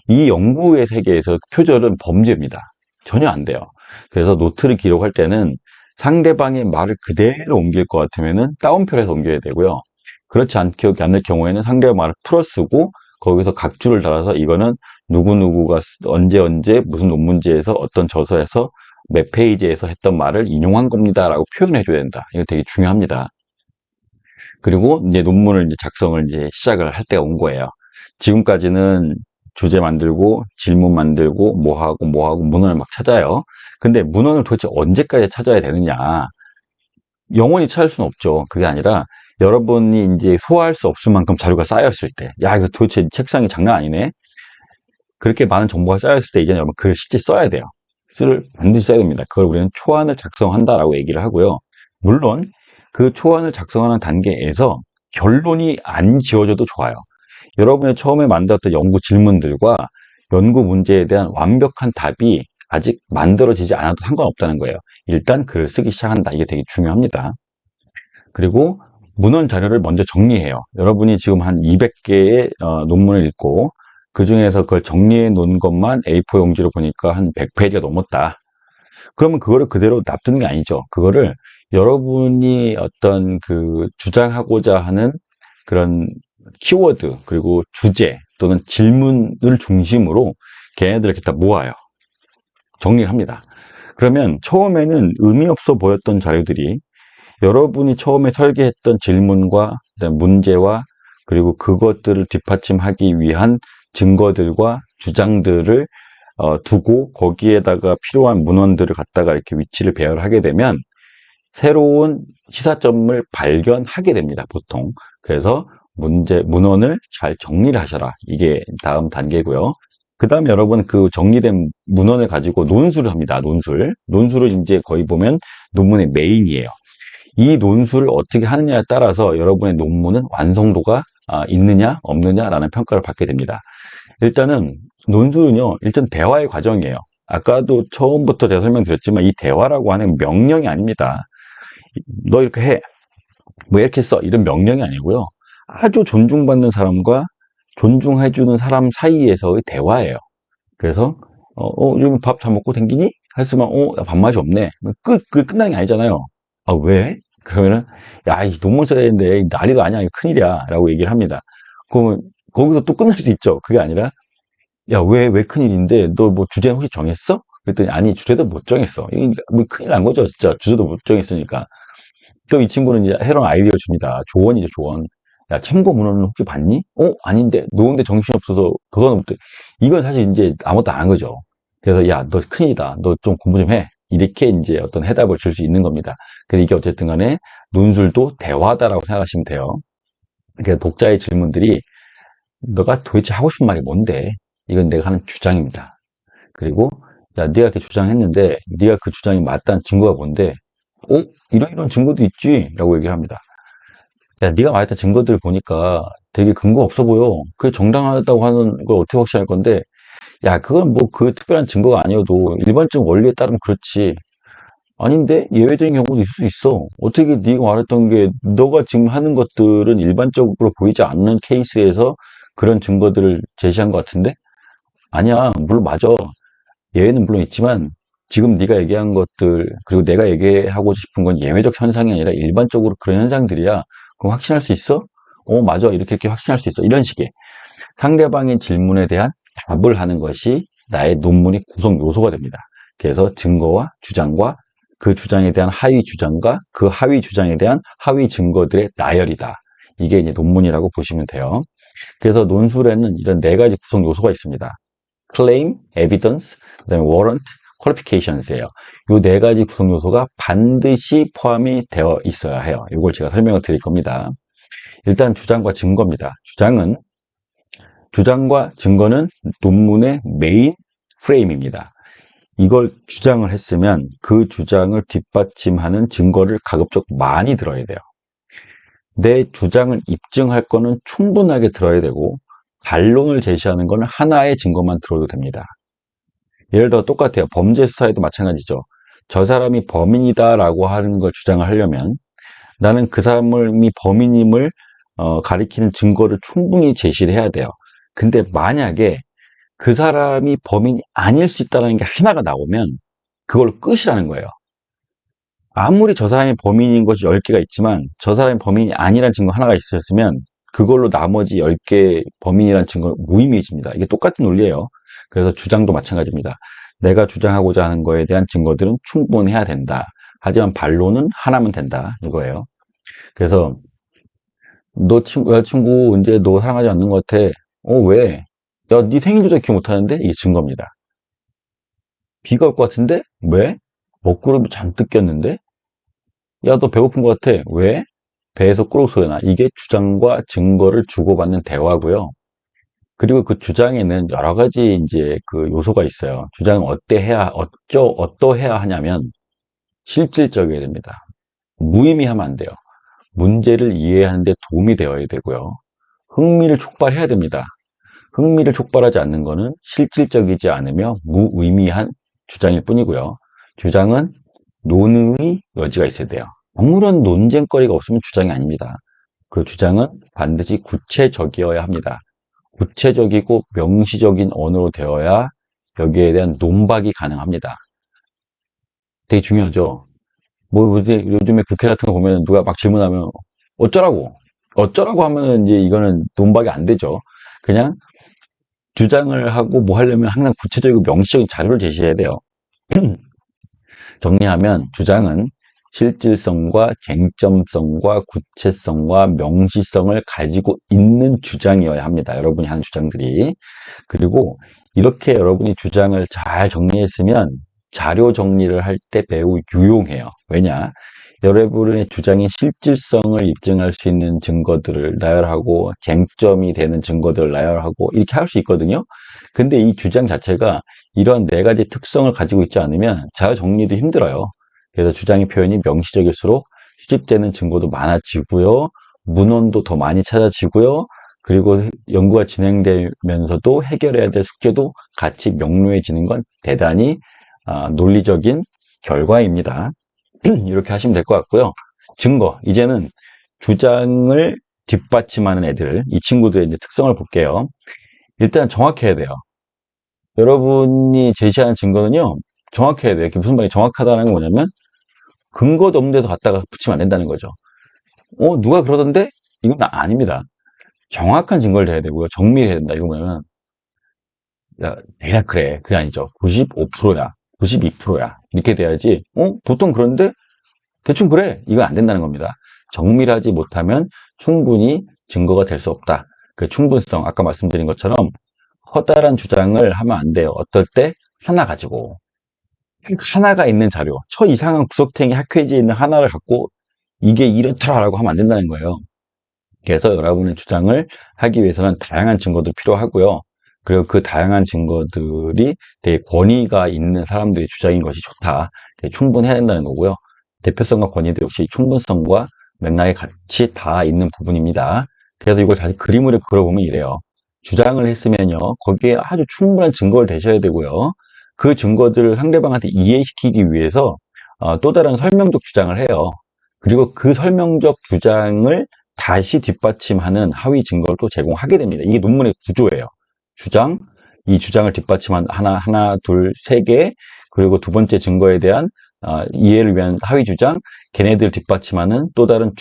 이 연구의 세계에서 표절은 범죄입니다. 전혀 안 돼요. 그래서 노트를 기록할 때는 상대방의 말을 그대로 옮길 것 같으면은 따옴표를 해서 옮겨야 되고요. 그렇지 않을 경우에는 상대방 말을 풀어 쓰고 거기서 각주를 달아서 이거는 누구누구가 언제 무슨 논문지에서 어떤 저서에서 몇 페이지에서 했던 말을 인용한 겁니다 라고 표현해 줘야 된다. 이거 되게 중요합니다. 그리고 이제 논문을 이제 작성을 이제 시작을 할 때가 온 거예요. 지금까지는 주제 만들고 질문 만들고 뭐하고 문헌을 막 찾아요. 근데 문헌을 도대체 언제까지 찾아야 되느냐? 영원히 찾을 수는 없죠. 그게 아니라 여러분이 이제 소화할 수 없을 만큼 자료가 쌓였을 때, 야, 이거 도대체 책상이 장난 아니네? 그렇게 많은 정보가 쌓였을 때 이제 여러분 글을 실제 써야 돼요. 글을 반드시 써야 됩니다. 그걸 우리는 초안을 작성한다라고 얘기를 하고요. 물론 그 초안을 작성하는 단계에서 결론이 안 지워져도 좋아요. 여러분이 처음에 만들었던 연구 질문들과 연구 문제에 대한 완벽한 답이 아직 만들어지지 않아도 상관없다는 거예요. 일단 글을 쓰기 시작한다. 이게 되게 중요합니다. 그리고 문헌 자료를 먼저 정리해요. 여러분이 지금 한 200개의 논문을 읽고 그 중에서 그걸 정리해 놓은 것만 A4 용지로 보니까 한 100페이지가 넘었다. 그러면 그거를 그대로 놔두는 게 아니죠. 그거를 여러분이 어떤 그 주장하고자 하는 그런 키워드 그리고 주제 또는 질문을 중심으로 걔네들을 이렇게 다 모아요. 정리를 합니다. 그러면 처음에는 의미 없어 보였던 자료들이 여러분이 처음에 설계했던 질문과 문제와 그리고 그것들을 뒷받침하기 위한 증거들과 주장들을 두고 거기에다가 필요한 문헌들을 갖다가 이렇게 위치를 배열하게 되면 새로운 시사점을 발견하게 됩니다, 보통. 그래서 문헌을 잘 정리를 하셔라. 이게 다음 단계고요. 그 다음에 여러분 그 정리된 문헌을 가지고 논술을 합니다, 논술. 논술을 이제 거의 보면 논문의 메인이에요. 이 논술을 어떻게 하느냐에 따라서 여러분의 논문은 완성도가 있느냐, 없느냐라는 평가를 받게 됩니다. 일단은 논술은요, 일단 대화의 과정이에요. 아까도 처음부터 제가 설명드렸지만 이 대화라고 하는 명령이 아닙니다. 너 이렇게 해. 뭐 이렇게 써. 이런 명령이 아니고요. 아주 존중받는 사람과 존중해주는 사람 사이에서의 대화예요. 그래서, 요즘 밥 잘 먹고 댕기니? 했으면, 나 밥맛이 없네. 그게 끝나는 게 아니잖아요. 아, 왜? 그러면은, 야, 이 논문 써야 되는데, 난리도 아니야. 이거 큰일이야. 라고 얘기를 합니다. 그러면, 거기서 또 끝날 수도 있죠. 그게 아니라, 야, 왜 큰일인데, 너 뭐 주제 혹시 정했어? 그랬더니, 아니, 주제도 못 정했어. 이게 뭐 큰일 난 거죠, 진짜. 주제도 못 정했으니까. 또 이 친구는 이제 새로운 아이디어를 줍니다. 조언이죠, 조언. 야, 참고 문헌은 혹시 봤니? 아닌데. 노는데 정신없어서, 그건 없대. 이건 사실 이제 아무것도 안 한 거죠. 그래서, 야, 너 큰일이다. 너 좀 공부 좀 해. 이렇게 이제 어떤 해답을 줄 수 있는 겁니다. 그래서 이게 어쨌든 간에 논술도 대화다라고 생각하시면 돼요. 그러니까 독자의 질문들이 너가 도대체 하고 싶은 말이 뭔데? 이건 내가 하는 주장입니다. 그리고 야, 네가 이렇게 주장했는데 네가 그 주장이 맞다는 증거가 뭔데? 이런 증거도 있지? 라고 얘기를 합니다. 야, 네가 말했던 증거들 보니까 되게 근거 없어 보여. 그게 정당하다고 하는 걸 어떻게 확신할 건데? 야, 그건 뭐 그 특별한 증거가 아니어도 일반적 원리에 따르면 그렇지. 아닌데 예외적인 경우도 있을 수 있어. 어떻게 네가 말했던 게 너가 지금 하는 것들은 일반적으로 보이지 않는 케이스에서 그런 증거들을 제시한 것 같은데? 아니야, 물론 맞아. 예외는 물론 있지만 지금 네가 얘기한 것들 그리고 내가 얘기하고 싶은 건 예외적 현상이 아니라 일반적으로 그런 현상들이야. 그럼 확신할 수 있어? 맞아. 이렇게 확신할 수 있어. 이런 식의 상대방의 질문에 대한 답을 하는 것이 나의 논문의 구성 요소가 됩니다. 그래서 증거와 주장과 그 주장에 대한 하위 주장과 그 하위 주장에 대한 하위 증거들의 나열이다. 이게 이제 논문이라고 보시면 돼요. 그래서 논술에는 이런 네 가지 구성 요소가 있습니다. claim, evidence, 그다음에 warrant, qualifications예요. 이 네 가지 구성 요소가 반드시 포함이 되어 있어야 해요. 이걸 제가 설명을 드릴 겁니다. 일단 주장과 증거입니다. 주장과 증거는 논문의 메인 프레임입니다. 이걸 주장을 했으면 그 주장을 뒷받침하는 증거를 가급적 많이 들어야 돼요. 내 주장을 입증할 거는 충분하게 들어야 되고 반론을 제시하는 거는 하나의 증거만 들어도 됩니다. 예를 들어 똑같아요. 범죄 수사에도 마찬가지죠. 저 사람이 범인이다라고 하는 걸 주장을 하려면 나는 그 사람이 범인임을 가리키는 증거를 충분히 제시를 해야 돼요. 근데 만약에 그 사람이 범인이 아닐 수 있다는 게 하나가 나오면 그걸로 끝이라는 거예요. 아무리 저 사람이 범인인 것이 10개가 있지만 저 사람이 범인이 아니라는 증거 하나가 있었으면 그걸로 나머지 10개 범인이라는 증거는 무의미해집니다. 이게 똑같은 논리예요. 그래서 주장도 마찬가지입니다. 내가 주장하고자 하는 거에 대한 증거들은 충분해야 된다. 하지만 반론은 하나면 된다. 이거예요. 그래서 너 여자친구 이제 너 사랑하지 않는 것 같아. 왜? 야, 네 생일도 기억 못하는데? 이게 증거입니다. 비가 올 것 같은데? 왜? 먹구름이 잔뜩 꼈는데? 야, 너 배고픈 것 같아. 왜? 배에서 꾸룩 소리 나. 이게 주장과 증거를 주고받는 대화고요. 그리고 그 주장에는 여러 가지 이제 그 요소가 있어요. 주장은 어떠해야 하냐면 실질적이어야 됩니다. 무의미하면 안 돼요. 문제를 이해하는 데 도움이 되어야 되고요. 흥미를 촉발해야 됩니다. 흥미를 촉발하지 않는 것은 실질적이지 않으며 무의미한 주장일 뿐이고요. 주장은 논의 여지가 있어야 돼요. 아무런 논쟁거리가 없으면 주장이 아닙니다. 그 주장은 반드시 구체적이어야 합니다. 구체적이고 명시적인 언어로 되어야 여기에 대한 논박이 가능합니다. 되게 중요하죠. 뭐 요즘에 국회 같은 거 보면 누가 막 질문하면 어쩌라고 어쩌라고 하면은 이제 이거는 논박이 안 되죠. 그냥 주장을 하고 뭐 하려면 항상 구체적이고 명시적인 자료를 제시해야 돼요. 정리하면 주장은 실질성과 쟁점성과 구체성과 명시성을 가지고 있는 주장이어야 합니다. 여러분이 하는 주장들이. 그리고 이렇게 여러분이 주장을 잘 정리했으면 자료 정리를 할 때 매우 유용해요. 왜냐? 여러분의 주장의 실질성을 입증할 수 있는 증거들을 나열하고 쟁점이 되는 증거들을 나열하고 이렇게 할 수 있거든요. 근데 이 주장 자체가 이런 네 가지 특성을 가지고 있지 않으면 자료 정리도 힘들어요. 그래서 주장의 표현이 명시적일수록 수집되는 증거도 많아지고요. 문헌도 더 많이 찾아지고요. 그리고 연구가 진행되면서도 해결해야 될 숙제도 같이 명료해지는 건 대단히 논리적인 결과입니다. 이렇게 하시면 될 것 같고요. 증거, 이제는 주장을 뒷받침하는 애들, 이 친구들의 이제 특성을 볼게요. 일단 정확해야 돼요. 여러분이 제시하는 증거는요, 정확해야 돼요. 이게 무슨 말이 정확하다는 건 뭐냐면, 근거도 없는 데서 갖다가 붙이면 안 된다는 거죠. 누가 그러던데? 이건 아닙니다. 정확한 증거를 대야 되고요. 정밀해야 된다. 이거 뭐냐면, 야, 대략 그래. 그게 아니죠. 95%야. 92%야. 이렇게 돼야지, 보통 그런데 대충 그래. 이거 안 된다는 겁니다. 정밀하지 못하면 충분히 증거가 될 수 없다. 그 충분성, 아까 말씀드린 것처럼 커다란 주장을 하면 안 돼요. 어떨 때? 하나 가지고. 하나가 있는 자료, 저 이상한 구석탱이 학회지에 있는 하나를 갖고 이게 이렇더라라고 하면 안 된다는 거예요. 그래서 여러분의 주장을 하기 위해서는 다양한 증거도 필요하고요. 그리고 그 다양한 증거들이 되게 권위가 있는 사람들의 주장인 것이 좋다. 충분해야 된다는 거고요. 대표성과 권위도 역시 충분성과 맥락이 같이 다 있는 부분입니다. 그래서 이걸 다시 그림으로 그려보면 이래요. 주장을 했으면요, 거기에 아주 충분한 증거를 대셔야 되고요. 그 증거들을 상대방한테 이해시키기 위해서 또 다른 설명적 주장을 해요. 그리고 그 설명적 주장을 다시 뒷받침하는 하위 증거를 또 제공하게 됩니다. 이게 논문의 구조예요. 주장, 이 주장을 뒷받침한 하나, 둘, 세 개, 그리고 두 번째 증거에 대한 이해를 위한 하위 주장, 걔네들 뒷받침하는 또 다른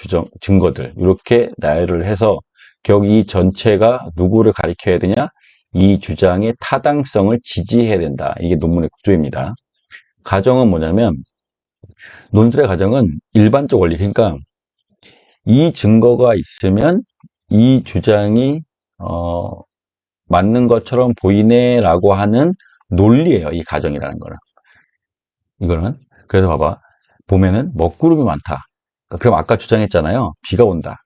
증거들, 이렇게 나열을 해서 결국 이 전체가 누구를 가리켜야 되냐? 이 주장의 타당성을 지지해야 된다. 이게 논문의 구조입니다. 가정은 뭐냐면, 논술의 가정은 일반적 원리, 그러니까 이 증거가 있으면 이 주장이 맞는 것처럼 보이네라고 하는 논리예요. 이 가정이라는 거는. 이거는. 그래서 봐봐. 보면은 먹구름이 많다. 그럼 아까 주장했잖아요. 비가 온다.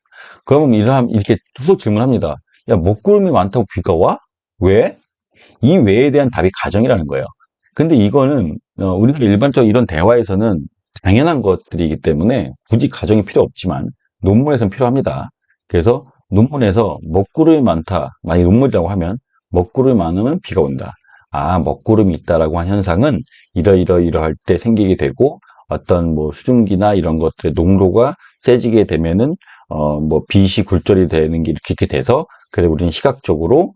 그러면 이렇게 계속 질문합니다. 야, 먹구름이 많다고 비가 와? 왜? 이 왜에 대한 답이 가정이라는 거예요. 근데 이거는 우리가 일반적 이런 대화에서는 당연한 것들이기 때문에 굳이 가정이 필요 없지만 논문에서는 필요합니다. 그래서 논문에서 먹구름이 많다. 만약 논문이라고 하면 먹구름이 많으면 비가 온다. 먹구름이 있다라고 한 현상은 이러이러할 때 생기게 되고 어떤 뭐 수증기나 이런 것들의 농도가 세지게 되면은 뭐 빛이 굴절이 되는 게 이렇게 돼서 그래서 우리는 시각적으로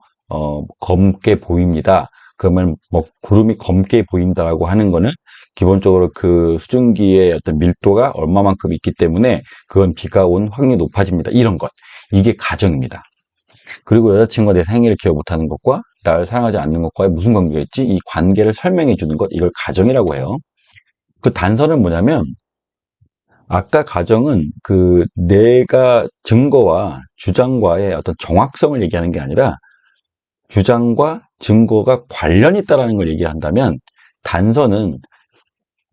검게 보입니다. 그러면 뭐 구름이 검게 보인다라고 하는 거는 기본적으로 그 수증기의 어떤 밀도가 얼마만큼 있기 때문에 그건 비가 온 확률이 높아집니다. 이런 것. 이게 가정입니다. 그리고 여자친구가 내 생일을 기억 못하는 것과 나를 사랑하지 않는 것과의 무슨 관계가 있지? 이 관계를 설명해 주는 것. 이걸 가정이라고 해요. 그 단서는 뭐냐면 아까 가정은 그 내가 증거와 주장과의 어떤 정확성을 얘기하는 게 아니라 주장과 증거가 관련이 있다는 걸 얘기한다면 단서는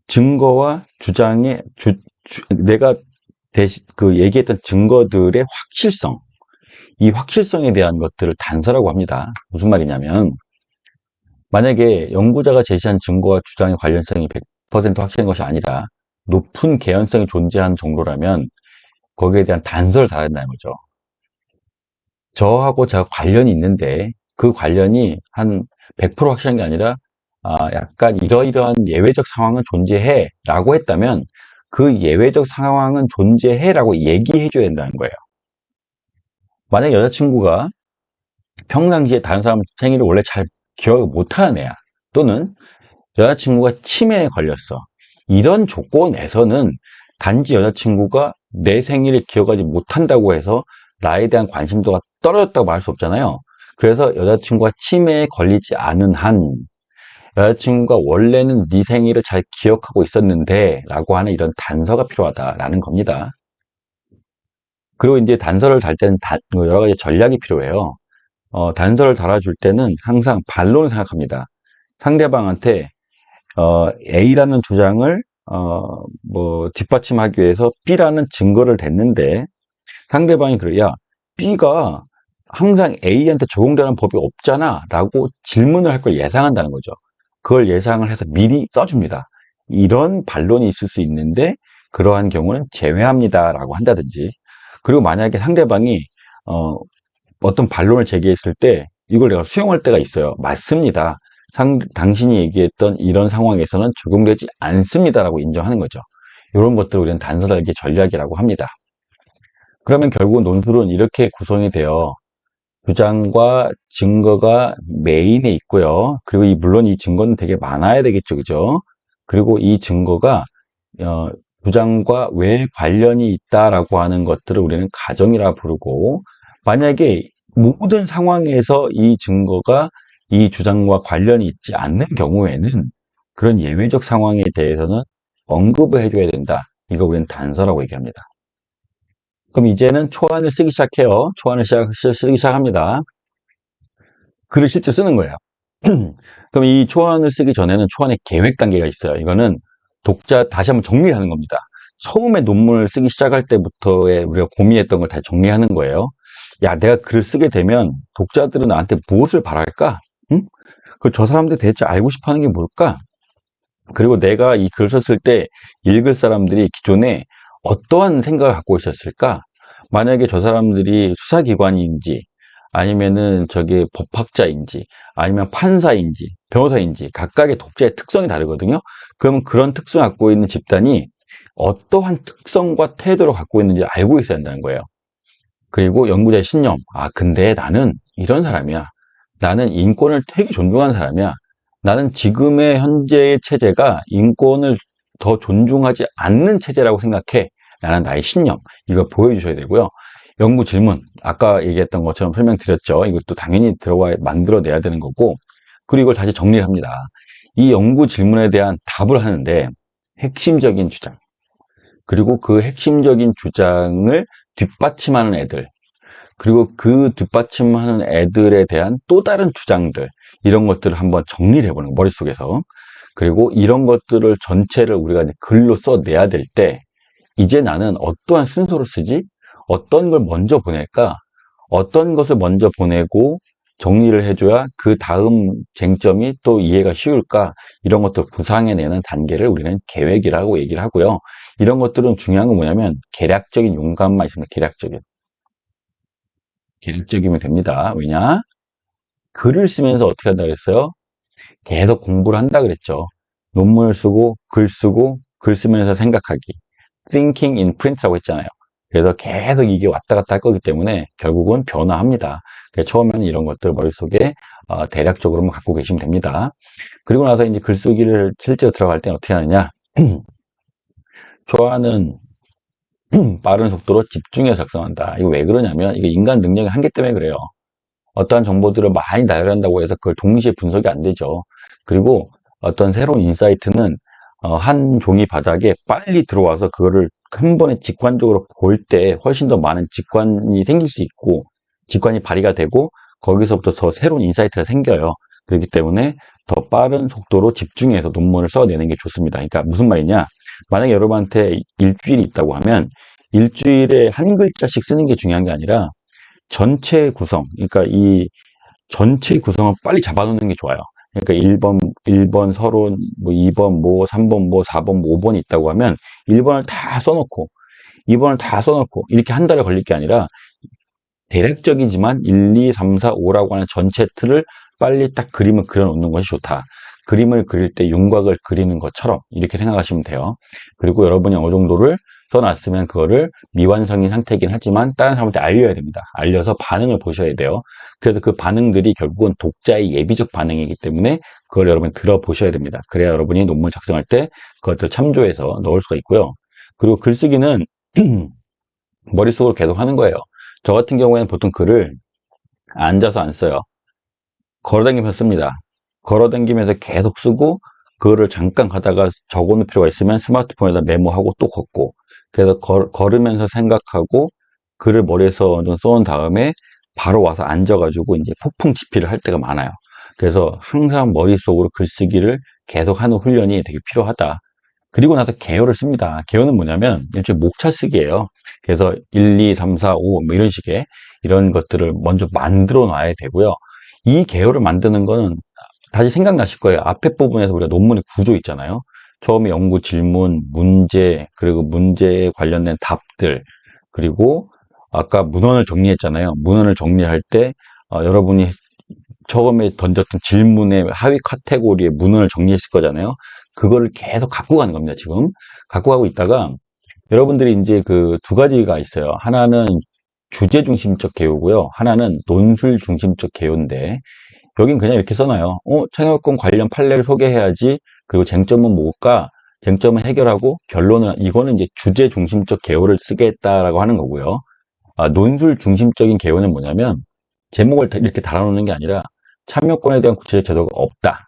증거와 주장의 내가 그 얘기했던 증거들의 확실성, 이 확실성에 대한 것들을 단서라고 합니다. 무슨 말이냐면 만약에 연구자가 제시한 증거와 주장의 관련성이 100% 확실한 것이 아니라 높은 개연성이 존재하는 정도라면 거기에 대한 단서를 달아야 된다는 거죠. 저하고 제가 관련이 있는데 그 관련이 한 100% 확실한 게 아니라 약간 이러이러한 예외적 상황은 존재해 라고 했다면 그 예외적 상황은 존재해라고 얘기해줘야 된다는 거예요. 만약 여자친구가 평상시에 다른 사람 생일을 원래 잘 기억을 못하는 애야. 또는 여자친구가 치매에 걸렸어. 이런 조건에서는 단지 여자친구가 내 생일을 기억하지 못한다고 해서 나에 대한 관심도가 떨어졌다고 말할 수 없잖아요. 그래서 여자친구가 치매에 걸리지 않은 한 여자친구가 원래는 네 생일을 잘 기억하고 있었는데 라고 하는 이런 단서가 필요하다라는 겁니다. 그리고 이제 단서를 달 때는 여러 가지 전략이 필요해요. 단서를 달아줄 때는 항상 반론을 생각합니다. 상대방한테 A라는 주장을 뒷받침하기 위해서 B라는 증거를 댔는데 상대방이 그래, 야, B가 항상 A한테 적용되는 법이 없잖아 라고 질문을 할 걸 예상한다는 거죠. 그걸 예상을 해서 미리 써줍니다. 이런 반론이 있을 수 있는데 그러한 경우는 제외합니다 라고 한다든지, 그리고 만약에 상대방이 어떤 반론을 제기했을 때 이걸 내가 수용할 때가 있어요. 맞습니다. 당신이 얘기했던 이런 상황에서는 적용되지 않습니다라고 인정하는 거죠. 이런 것들을 우리는 단서 달기 전략이라고 합니다. 그러면 결국 논술은 이렇게 구성이 되어 주장과 증거가 메인에 있고요. 그리고 물론 이 증거는 되게 많아야 되겠죠. 그죠? 그리고 이 증거가 주장과 왜 관련이 있다라고 하는 것들을 우리는 가정이라 부르고, 만약에 모든 상황에서 이 증거가 이 주장과 관련이 있지 않는 경우에는 그런 예외적 상황에 대해서는 언급을 해줘야 된다. 이거 우리는 단서라고 얘기합니다. 그럼 이제는 초안을 쓰기 시작해요. 초안을 쓰기 시작합니다. 글을 실제 쓰는 거예요. 그럼 이 초안을 쓰기 전에는 초안의 계획 단계가 있어요. 이거는 독자 다시 한번 정리하는 겁니다. 처음에 논문을 쓰기 시작할 때부터의 우리가 고민했던 걸 다 정리하는 거예요. 야, 내가 글을 쓰게 되면 독자들은 나한테 무엇을 바랄까? 응? 저 사람들 대체 알고 싶어 하는 게 뭘까? 그리고 내가 이 글을 썼을 때 읽을 사람들이 기존에 어떠한 생각을 갖고 있었을까? 만약에 저 사람들이 수사기관인지, 아니면은 저게 법학자인지, 아니면 판사인지, 변호사인지, 각각의 독자의 특성이 다르거든요. 그러면 그런 특성을 갖고 있는 집단이 어떠한 특성과 태도를 갖고 있는지 알고 있어야 한다는 거예요. 그리고 연구자의 신념. 아, 근데 나는 이런 사람이야. 나는 인권을 되게 존중하는 사람이야. 나는 지금의 현재의 체제가 인권을 더 존중하지 않는 체제라고 생각해. 라는 나의 신념. 이걸 보여주셔야 되고요. 연구 질문. 아까 얘기했던 것처럼 설명드렸죠. 이것도 당연히 만들어내야 되는 거고. 그리고 이걸 다시 정리를 합니다. 이 연구 질문에 대한 답을 하는데 핵심적인 주장. 그리고 그 핵심적인 주장을 뒷받침하는 애들. 그리고 그 뒷받침하는 애들에 대한 또 다른 주장들, 이런 것들을 한번 정리를 해보는 거예요, 머릿속에서. 그리고 이런 것들을 전체를 우리가 이제 글로 써내야 될 때, 이제 나는 어떠한 순서로 쓰지? 어떤 걸 먼저 보낼까? 어떤 것을 먼저 보내고 정리를 해줘야 그 다음 쟁점이 또 이해가 쉬울까? 이런 것들 구상해내는 단계를 우리는 계획이라고 얘기를 하고요. 이런 것들은 중요한 건 뭐냐면 계략적인 용감만 있으면 계략적이면 됩니다. 왜냐? 글을 쓰면서 어떻게 한다 그랬어요? 계속 공부를 한다 그랬죠. 논문을 쓰고 글 쓰면서 생각하기. Thinking in print라고 했잖아요. 그래서 계속 이게 왔다 갔다 할 거기 때문에 결국은 변화합니다. 그래서 처음에는 이런 것들 머릿속에 대략적으로만 갖고 계시면 됩니다. 그리고 나서 이제 글쓰기를 실제로 들어갈 때는 어떻게 하느냐? 좋아하는 빠른 속도로 집중해서 작성한다. 이거 왜 그러냐면 이거 인간 능력의 한계 때문에 그래요. 어떠한 정보들을 많이 나열한다고 해서 그걸 동시에 분석이 안 되죠. 그리고 어떤 새로운 인사이트는 한 종이 바닥에 빨리 들어와서 그거를 한 번에 직관적으로 볼 때 훨씬 더 많은 직관이 생길 수 있고, 직관이 발휘가 되고 거기서부터 더 새로운 인사이트가 생겨요. 그렇기 때문에 더 빠른 속도로 집중해서 논문을 써내는 게 좋습니다. 그러니까 무슨 말이냐? 만약에 여러분한테 일주일이 있다고 하면 일주일에 한 글자씩 쓰는 게 중요한 게 아니라 전체 구성, 그러니까 이 전체 구성을 빨리 잡아놓는 게 좋아요. 그러니까 1번 서론, 2번 3번 4번 5번이 있다고 하면 1번을 다 써놓고 2번을 다 써놓고 이렇게 한 달에 걸릴 게 아니라 대략적이지만 1, 2, 3, 4, 5라고 하는 전체 틀을 빨리 딱 그림을 그려놓는 것이 좋다. 그림을 그릴 때 윤곽을 그리는 것처럼 이렇게 생각하시면 돼요. 그리고 여러분이 어느 정도를 써놨으면 그거를 미완성인 상태이긴 하지만 다른 사람한테 알려야 됩니다. 알려서 반응을 보셔야 돼요. 그래서 그 반응들이 결국은 독자의 예비적 반응이기 때문에 그걸 여러분 들어보셔야 됩니다. 그래야 여러분이 논문 작성할 때 그것들 참조해서 넣을 수가 있고요. 그리고 글쓰기는 머릿속으로 계속 하는 거예요. 저 같은 경우에는 보통 글을 앉아서 안 써요. 걸어다니면서 씁니다. 걸어다니면서 계속 쓰고 그거를 잠깐 가다가 적어놓을 필요가 있으면 스마트폰에다 메모하고 또 걷고 그래서 걸으면서 생각하고 글을 머리에서 어느 정도 써놓은 다음에 바로 와서 앉아가지고 이제 폭풍 집필을 할 때가 많아요. 그래서 항상 머릿속으로 글쓰기를 계속 하는 훈련이 되게 필요하다. 그리고 나서 개요를 씁니다. 개요는 뭐냐면 일종의 목차 쓰기예요. 그래서 1, 2, 3, 4, 5 뭐 이런 식의 이런 것들을 먼저 만들어 놔야 되고요. 이 개요를 만드는 거는 다시 생각나실 거예요. 앞에 부분에서 우리가 논문의 구조 있잖아요. 처음에 연구 질문, 문제, 그리고 문제에 관련된 답들, 그리고 아까 문헌을 정리했잖아요. 문헌을 정리할 때 여러분이 처음에 던졌던 질문의 하위 카테고리의 문헌을 정리했을 거잖아요. 그거를 계속 갖고 가는 겁니다, 지금. 갖고 가고 있다가 여러분들이 이제 그 두 가지가 있어요. 하나는 주제 중심적 개요고요. 하나는 논술 중심적 개요인데 여긴 그냥 이렇게 써놔요. 창의학권 관련 판례를 소개해야지. 그리고 쟁점은 뭘까? 쟁점은 해결하고 결론은 이거는 이제 주제 중심적 개요를 쓰겠다라고 하는 거고요. 논술 중심적인 개요는 뭐냐면 제목을 이렇게 달아놓는 게 아니라 참여권에 대한 구체적 제도가 없다.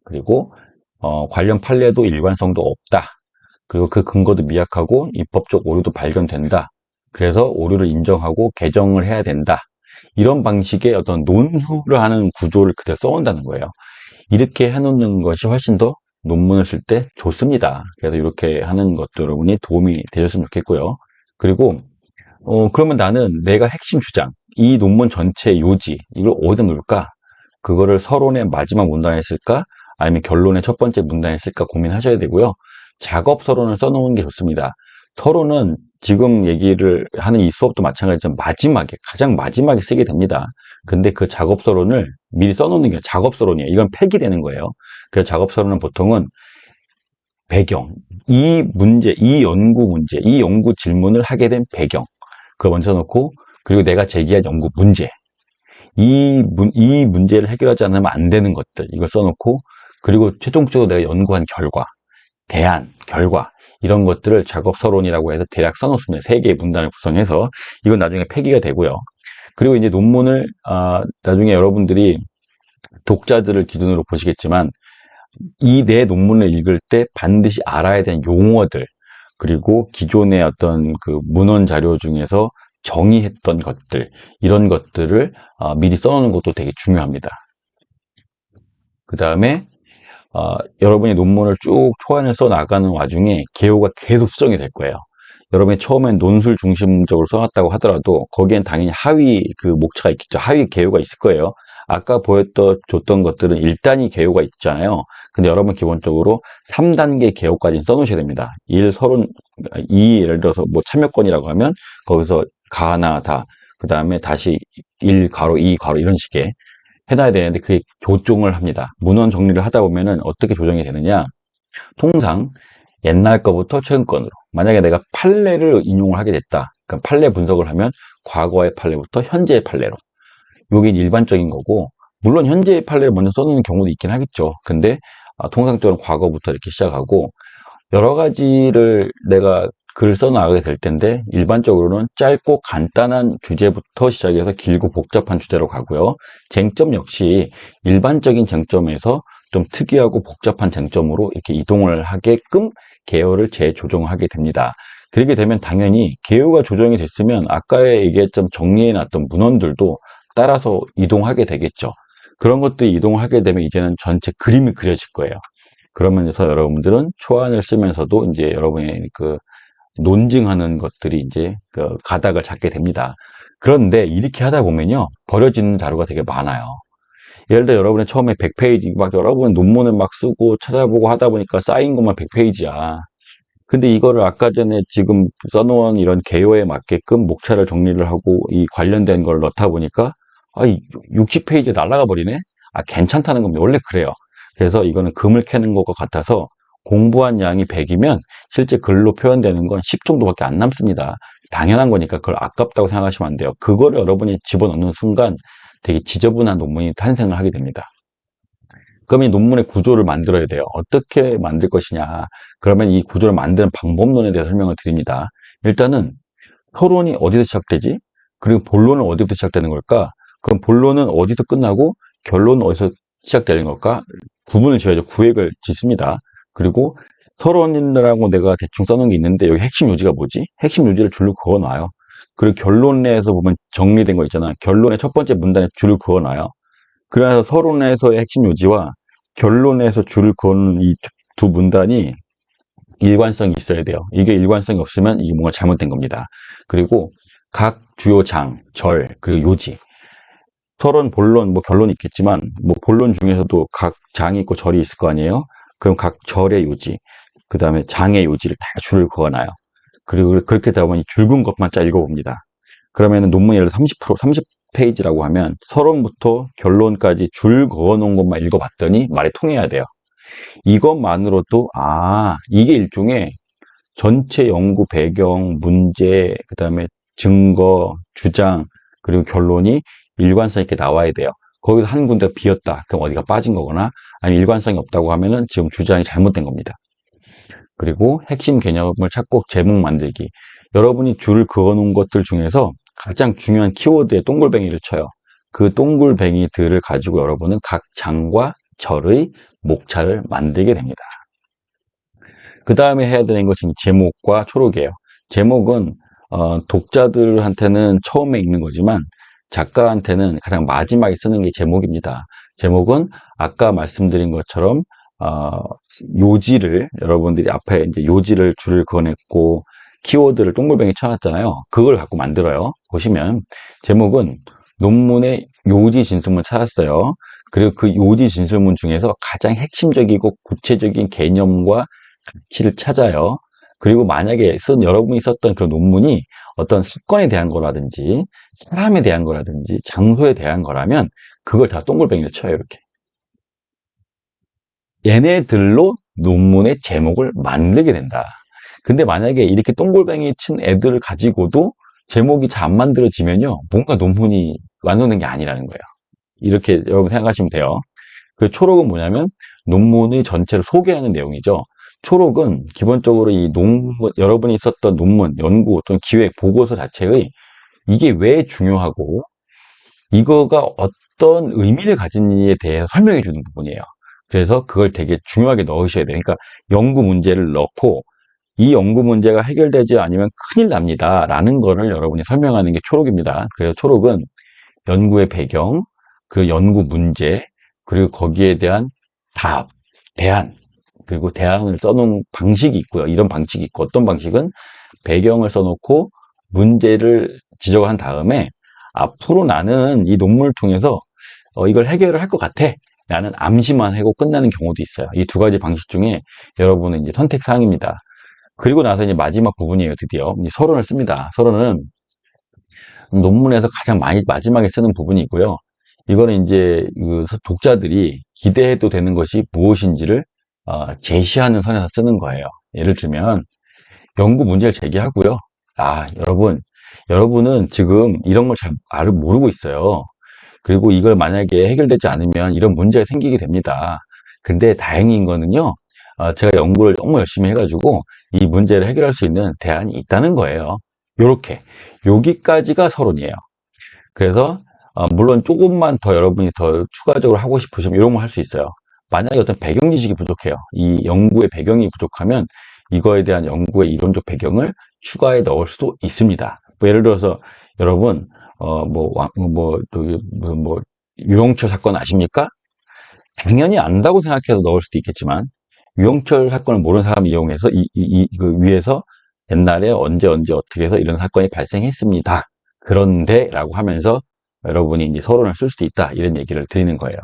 그리고 관련 판례도 일관성도 없다. 그리고 그 근거도 미약하고 입법적 오류도 발견된다. 그래서 오류를 인정하고 개정을 해야 된다. 이런 방식의 어떤 논술을 하는 구조를 그대로 써온다는 거예요. 이렇게 해놓는 것이 훨씬 더 논문을 쓸 때 좋습니다. 그래서 이렇게 하는 것도 여러분이 도움이 되셨으면 좋겠고요. 그리고 그러면 나는 내가 핵심 주장, 이 논문 전체 요지, 이걸 어디다 놓을까? 그거를 서론의 마지막 문단에 쓸까? 아니면 결론의 첫 번째 문단에 쓸까 고민하셔야 되고요. 작업 서론을 써놓은 게 좋습니다. 서론은 지금 얘기를 하는 이 수업도 마찬가지지만 마지막에, 가장 마지막에 쓰게 됩니다. 근데 그 작업 서론을 미리 써놓는 게 작업 서론이에요. 이건 폐기되는 거예요. 그 작업 서론은 보통은 배경, 이 문제, 이 연구 문제, 이 연구 질문을 하게 된 배경, 그걸 먼저 놓고, 그리고 내가 제기한 연구 문제, 이 문제를 해결하지 않으면 안 되는 것들, 이걸 써놓고, 그리고 최종적으로 내가 연구한 결과, 대안, 결과, 이런 것들을 작업 서론이라고 해서 대략 써놓습니다. 3개의 문단을 구성해서. 이건 나중에 폐기가 되고요. 그리고 이제 논문을, 나중에 여러분들이 독자들을 기준으로 보시겠지만, 이 내 논문을 읽을 때 반드시 알아야 되는 용어들, 그리고 기존의 어떤 그 문헌 자료 중에서 정의했던 것들, 이런 것들을 미리 써놓는 것도 되게 중요합니다. 그 다음에 여러분이 논문을 쭉 초안을 써 나가는 와중에 개요가 계속 수정이 될 거예요. 여러분이 처음엔 논술 중심적으로 써놨다고 하더라도 거기엔 당연히 하위 그 목차가 있겠죠. 하위 개요가 있을 거예요. 아까 줬던 것들은 1단위 개요가 있잖아요. 근데 여러분 기본적으로 3단계 개요까지 써놓으셔야 됩니다. 예를 들어서 뭐 참여권이라고 하면 거기서 가나 다, 그 다음에 다시 1가로 2가로 이런 식의 해놔야 되는데 그게 조정을 합니다. 문헌 정리를 하다 보면은 어떻게 조정이 되느냐? 통상 옛날 거부터 최근 건으로. 만약에 내가 판례를 인용을 하게 됐다. 그러니까 판례 분석을 하면 과거의 판례부터 현재의 판례로. 이게 일반적인 거고, 물론 현재의 판례를 먼저 써놓는 경우도 있긴 하겠죠. 근데 통상적으로 과거부터 이렇게 시작하고 여러 가지를 내가 글을 써나가게 될 텐데 일반적으로는 짧고 간단한 주제부터 시작해서 길고 복잡한 주제로 가고요. 쟁점 역시 일반적인 쟁점에서 좀 특이하고 복잡한 쟁점으로 이렇게 이동을 하게끔 개요를 재조정하게 됩니다. 그렇게 되면 당연히 개요가 조정이 됐으면 아까 얘기했던 정리해놨던 문헌들도 따라서 이동하게 되겠죠. 그런 것들이 이동하게 되면 이제는 전체 그림이 그려질 거예요. 그러면서 여러분들은 초안을 쓰면서도 이제 여러분의 그 논증하는 것들이 이제 그 가닥을 잡게 됩니다. 그런데 이렇게 하다 보면요, 버려지는 자료가 되게 많아요. 예를 들어 여러분이 처음에 100페이지, 막 여러분 논문을 막 쓰고 찾아보고 하다 보니까 쌓인 것만 100페이지야. 근데 이거를 아까 전에 지금 써놓은 이런 개요에 맞게끔 목차를 정리를 하고 이 관련된 걸 넣다 보니까 60페이지 날아가 버리네? 괜찮다는 겁니다. 원래 그래요. 그래서 이거는 금을 캐는 것과 같아서 공부한 양이 100이면 실제 글로 표현되는 건 10 정도밖에 안 남습니다. 당연한 거니까 그걸 아깝다고 생각하시면 안 돼요. 그거를 여러분이 집어넣는 순간 되게 지저분한 논문이 탄생을 하게 됩니다. 그럼 이 논문의 구조를 만들어야 돼요. 어떻게 만들 것이냐. 그러면 이 구조를 만드는 방법론에 대해서 설명을 드립니다. 일단은 서론이 어디서 시작되지? 그리고 본론은 어디부터 시작되는 걸까? 그럼 본론은 어디서 끝나고 결론은 어디서 시작되는 걸까? 구분을 지어야죠. 구획을 짓습니다. 그리고 서론이라고 내가 대충 써놓은 게 있는데 여기 핵심 요지가 뭐지? 핵심 요지를 줄로 그어놔요. 그리고 결론에서 보면 정리된 거 있잖아. 결론의 첫 번째 문단에 줄을 그어놔요. 그래서 서론에서의 핵심 요지와 결론에서 줄을 그어놓은 이 두 문단이 일관성이 있어야 돼요. 이게 일관성이 없으면 이게 뭔가 잘못된 겁니다. 그리고 각 주요 장, 절, 그리고 요지. 서론, 본론, 뭐 결론이 있겠지만, 뭐 본론 중에서도 각 장이 있고 절이 있을 거 아니에요? 그럼 각 절의 요지, 그 다음에 장의 요지를 다 줄을 그어놔요. 그리고 그렇게 되다 보니 줄근 것만 짜 읽어봅니다. 그러면 논문 예를 들어 30페이지라고 하면 서론부터 결론까지 줄 그어놓은 것만 읽어봤더니 말이 통해야 돼요. 이것만으로도, 이게 일종의 전체 연구 배경, 문제, 그 다음에 증거, 주장, 그리고 결론이 일관성 있게 나와야 돼요. 거기서 한 군데가 비었다. 그럼 어디가 빠진 거거나, 아니면 일관성이 없다고 하면은 지금 주장이 잘못된 겁니다. 그리고 핵심 개념을 찾고 제목 만들기. 여러분이 줄을 그어놓은 것들 중에서 가장 중요한 키워드에 동글뱅이를 쳐요. 그 동글뱅이들을 가지고 여러분은 각 장과 절의 목차를 만들게 됩니다. 그 다음에 해야 되는 것이 제목과 초록이에요. 제목은 독자들한테는 처음에 읽는 거지만 작가한테는 가장 마지막에 쓰는 게 제목입니다. 제목은 아까 말씀드린 것처럼 요지를 여러분들이 앞에 이제 요지를 줄을 그어냈고 키워드를 동글뱅이 쳐놨잖아요. 그걸 갖고 만들어요. 보시면 제목은 논문의 요지 진술문 찾았어요. 그리고 그 요지 진술문 중에서 가장 핵심적이고 구체적인 개념과 가치를 찾아요. 그리고 만약에 여러분이 썼던 그런 논문이 어떤 사건에 대한 거라든지 사람에 대한 거라든지 장소에 대한 거라면 그걸 다 동글뱅이를 쳐요. 이렇게. 얘네들로 논문의 제목을 만들게 된다. 근데 만약에 이렇게 동글뱅이 친 애들을 가지고도 제목이 잘 안 만들어지면요. 뭔가 논문이 완성된 게 아니라는 거예요. 이렇게 여러분 생각하시면 돼요. 그 초록은 뭐냐면 논문의 전체를 소개하는 내용이죠. 초록은 기본적으로 이 논문, 여러분이 썼던 논문, 연구 또는 기획, 보고서 자체의 이게 왜 중요하고 이거가 어떤 의미를 가진지에 대해서 설명해 주는 부분이에요. 그래서 그걸 되게 중요하게 넣으셔야 돼요. 그러니까 연구 문제를 넣고 이 연구 문제가 해결되지 않으면 큰일 납니다. 라는 거를 여러분이 설명하는 게 초록입니다. 그래서 초록은 연구의 배경, 그 연구 문제, 그리고 거기에 대한 답, 대안, 그리고 대안을 써놓은 방식이 있고요. 이런 방식이 있고 어떤 방식은 배경을 써놓고 문제를 지적한 다음에 앞으로 나는 이 논문을 통해서 이걸 해결을 할 것 같아. 라는 암시만 하고 끝나는 경우도 있어요. 이 두 가지 방식 중에 여러분은 이제 선택 사항입니다. 그리고 나서 이제 마지막 부분이에요. 드디어 이제 서론을 씁니다. 서론은 논문에서 가장 많이 마지막에 쓰는 부분이고요. 이거는 이제 그 독자들이 기대해도 되는 것이 무엇인지를 제시하는 선에서 쓰는 거예요. 예를 들면 연구 문제를 제기하고요. 여러분은 지금 이런 걸 잘 모르고 있어요. 그리고 이걸 만약에 해결되지 않으면 이런 문제가 생기게 됩니다. 근데 다행인 거는요. 제가 연구를 너무 열심히 해가지고 이 문제를 해결할 수 있는 대안이 있다는 거예요. 요렇게 여기까지가 서론이에요. 그래서 물론 조금만 더 여러분이 더 추가적으로 하고 싶으시면 이런 거 할 수 있어요. 만약에 어떤 배경 지식이 부족해요. 이 연구의 배경이 부족하면 이거에 대한 연구의 이론적 배경을 추가해 넣을 수도 있습니다. 뭐 예를 들어서 여러분 유영철 사건 아십니까? 당연히 안다고 생각해서 넣을 수도 있겠지만 유영철 사건을 모르는 사람을 이용해서 그 위에서 옛날에 언제 어떻게 해서 이런 사건이 발생했습니다. 그런데 라고 하면서 여러분이 이제 서론을 쓸 수도 있다. 이런 얘기를 드리는 거예요.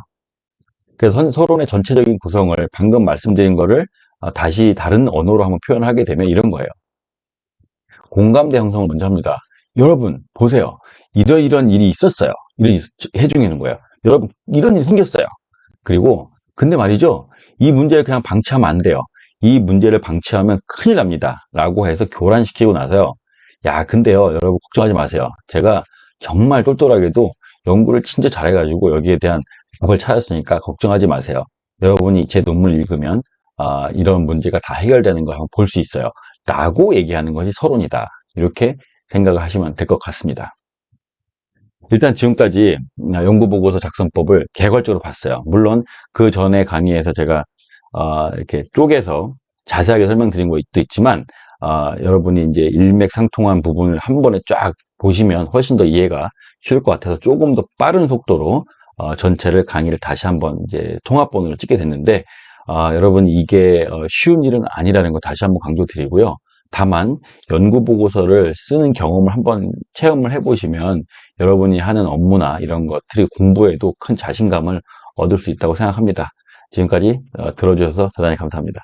그래서 서론의 전체적인 구성을 방금 말씀드린 거를 다시 다른 언어로 한번 표현하게 되면 이런 거예요. 공감대 형성을 먼저 합니다. 여러분 보세요. 이런 일이 있었어요. 해중이는 거예요. 여러분 이런 일이 생겼어요. 그리고 근데 말이죠. 이 문제를 그냥 방치하면 안 돼요. 이 문제를 방치하면 큰일 납니다. 라고 해서 교란시키고 나서요. 야, 근데요, 여러분 걱정하지 마세요. 제가 정말 똘똘하게도 연구를 진짜 잘해가지고 여기에 대한 답을 찾았으니까 걱정하지 마세요. 여러분이 제 논문을 읽으면 이런 문제가 다 해결되는 걸 한번 볼 수 있어요. 라고 얘기하는 것이 서론이다. 이렇게 생각을 하시면 될 것 같습니다. 일단 지금까지 연구보고서 작성법을 개괄적으로 봤어요. 물론 그 전에 강의에서 제가 이렇게 쪼개서 자세하게 설명드린 것도 있지만 여러분이 이제 일맥상통한 부분을 한 번에 쫙 보시면 훨씬 더 이해가 쉬울 것 같아서 조금 더 빠른 속도로 전체를 강의를 다시 한번 이제 통합본으로 찍게 됐는데 여러분 이게 쉬운 일은 아니라는 거 다시 한번 강조드리고요. 다만 연구보고서를 쓰는 경험을 한번 체험을 해보시면 여러분이 하는 업무나 이런 것들이 공부에도 큰 자신감을 얻을 수 있다고 생각합니다. 지금까지 들어주셔서 대단히 감사합니다.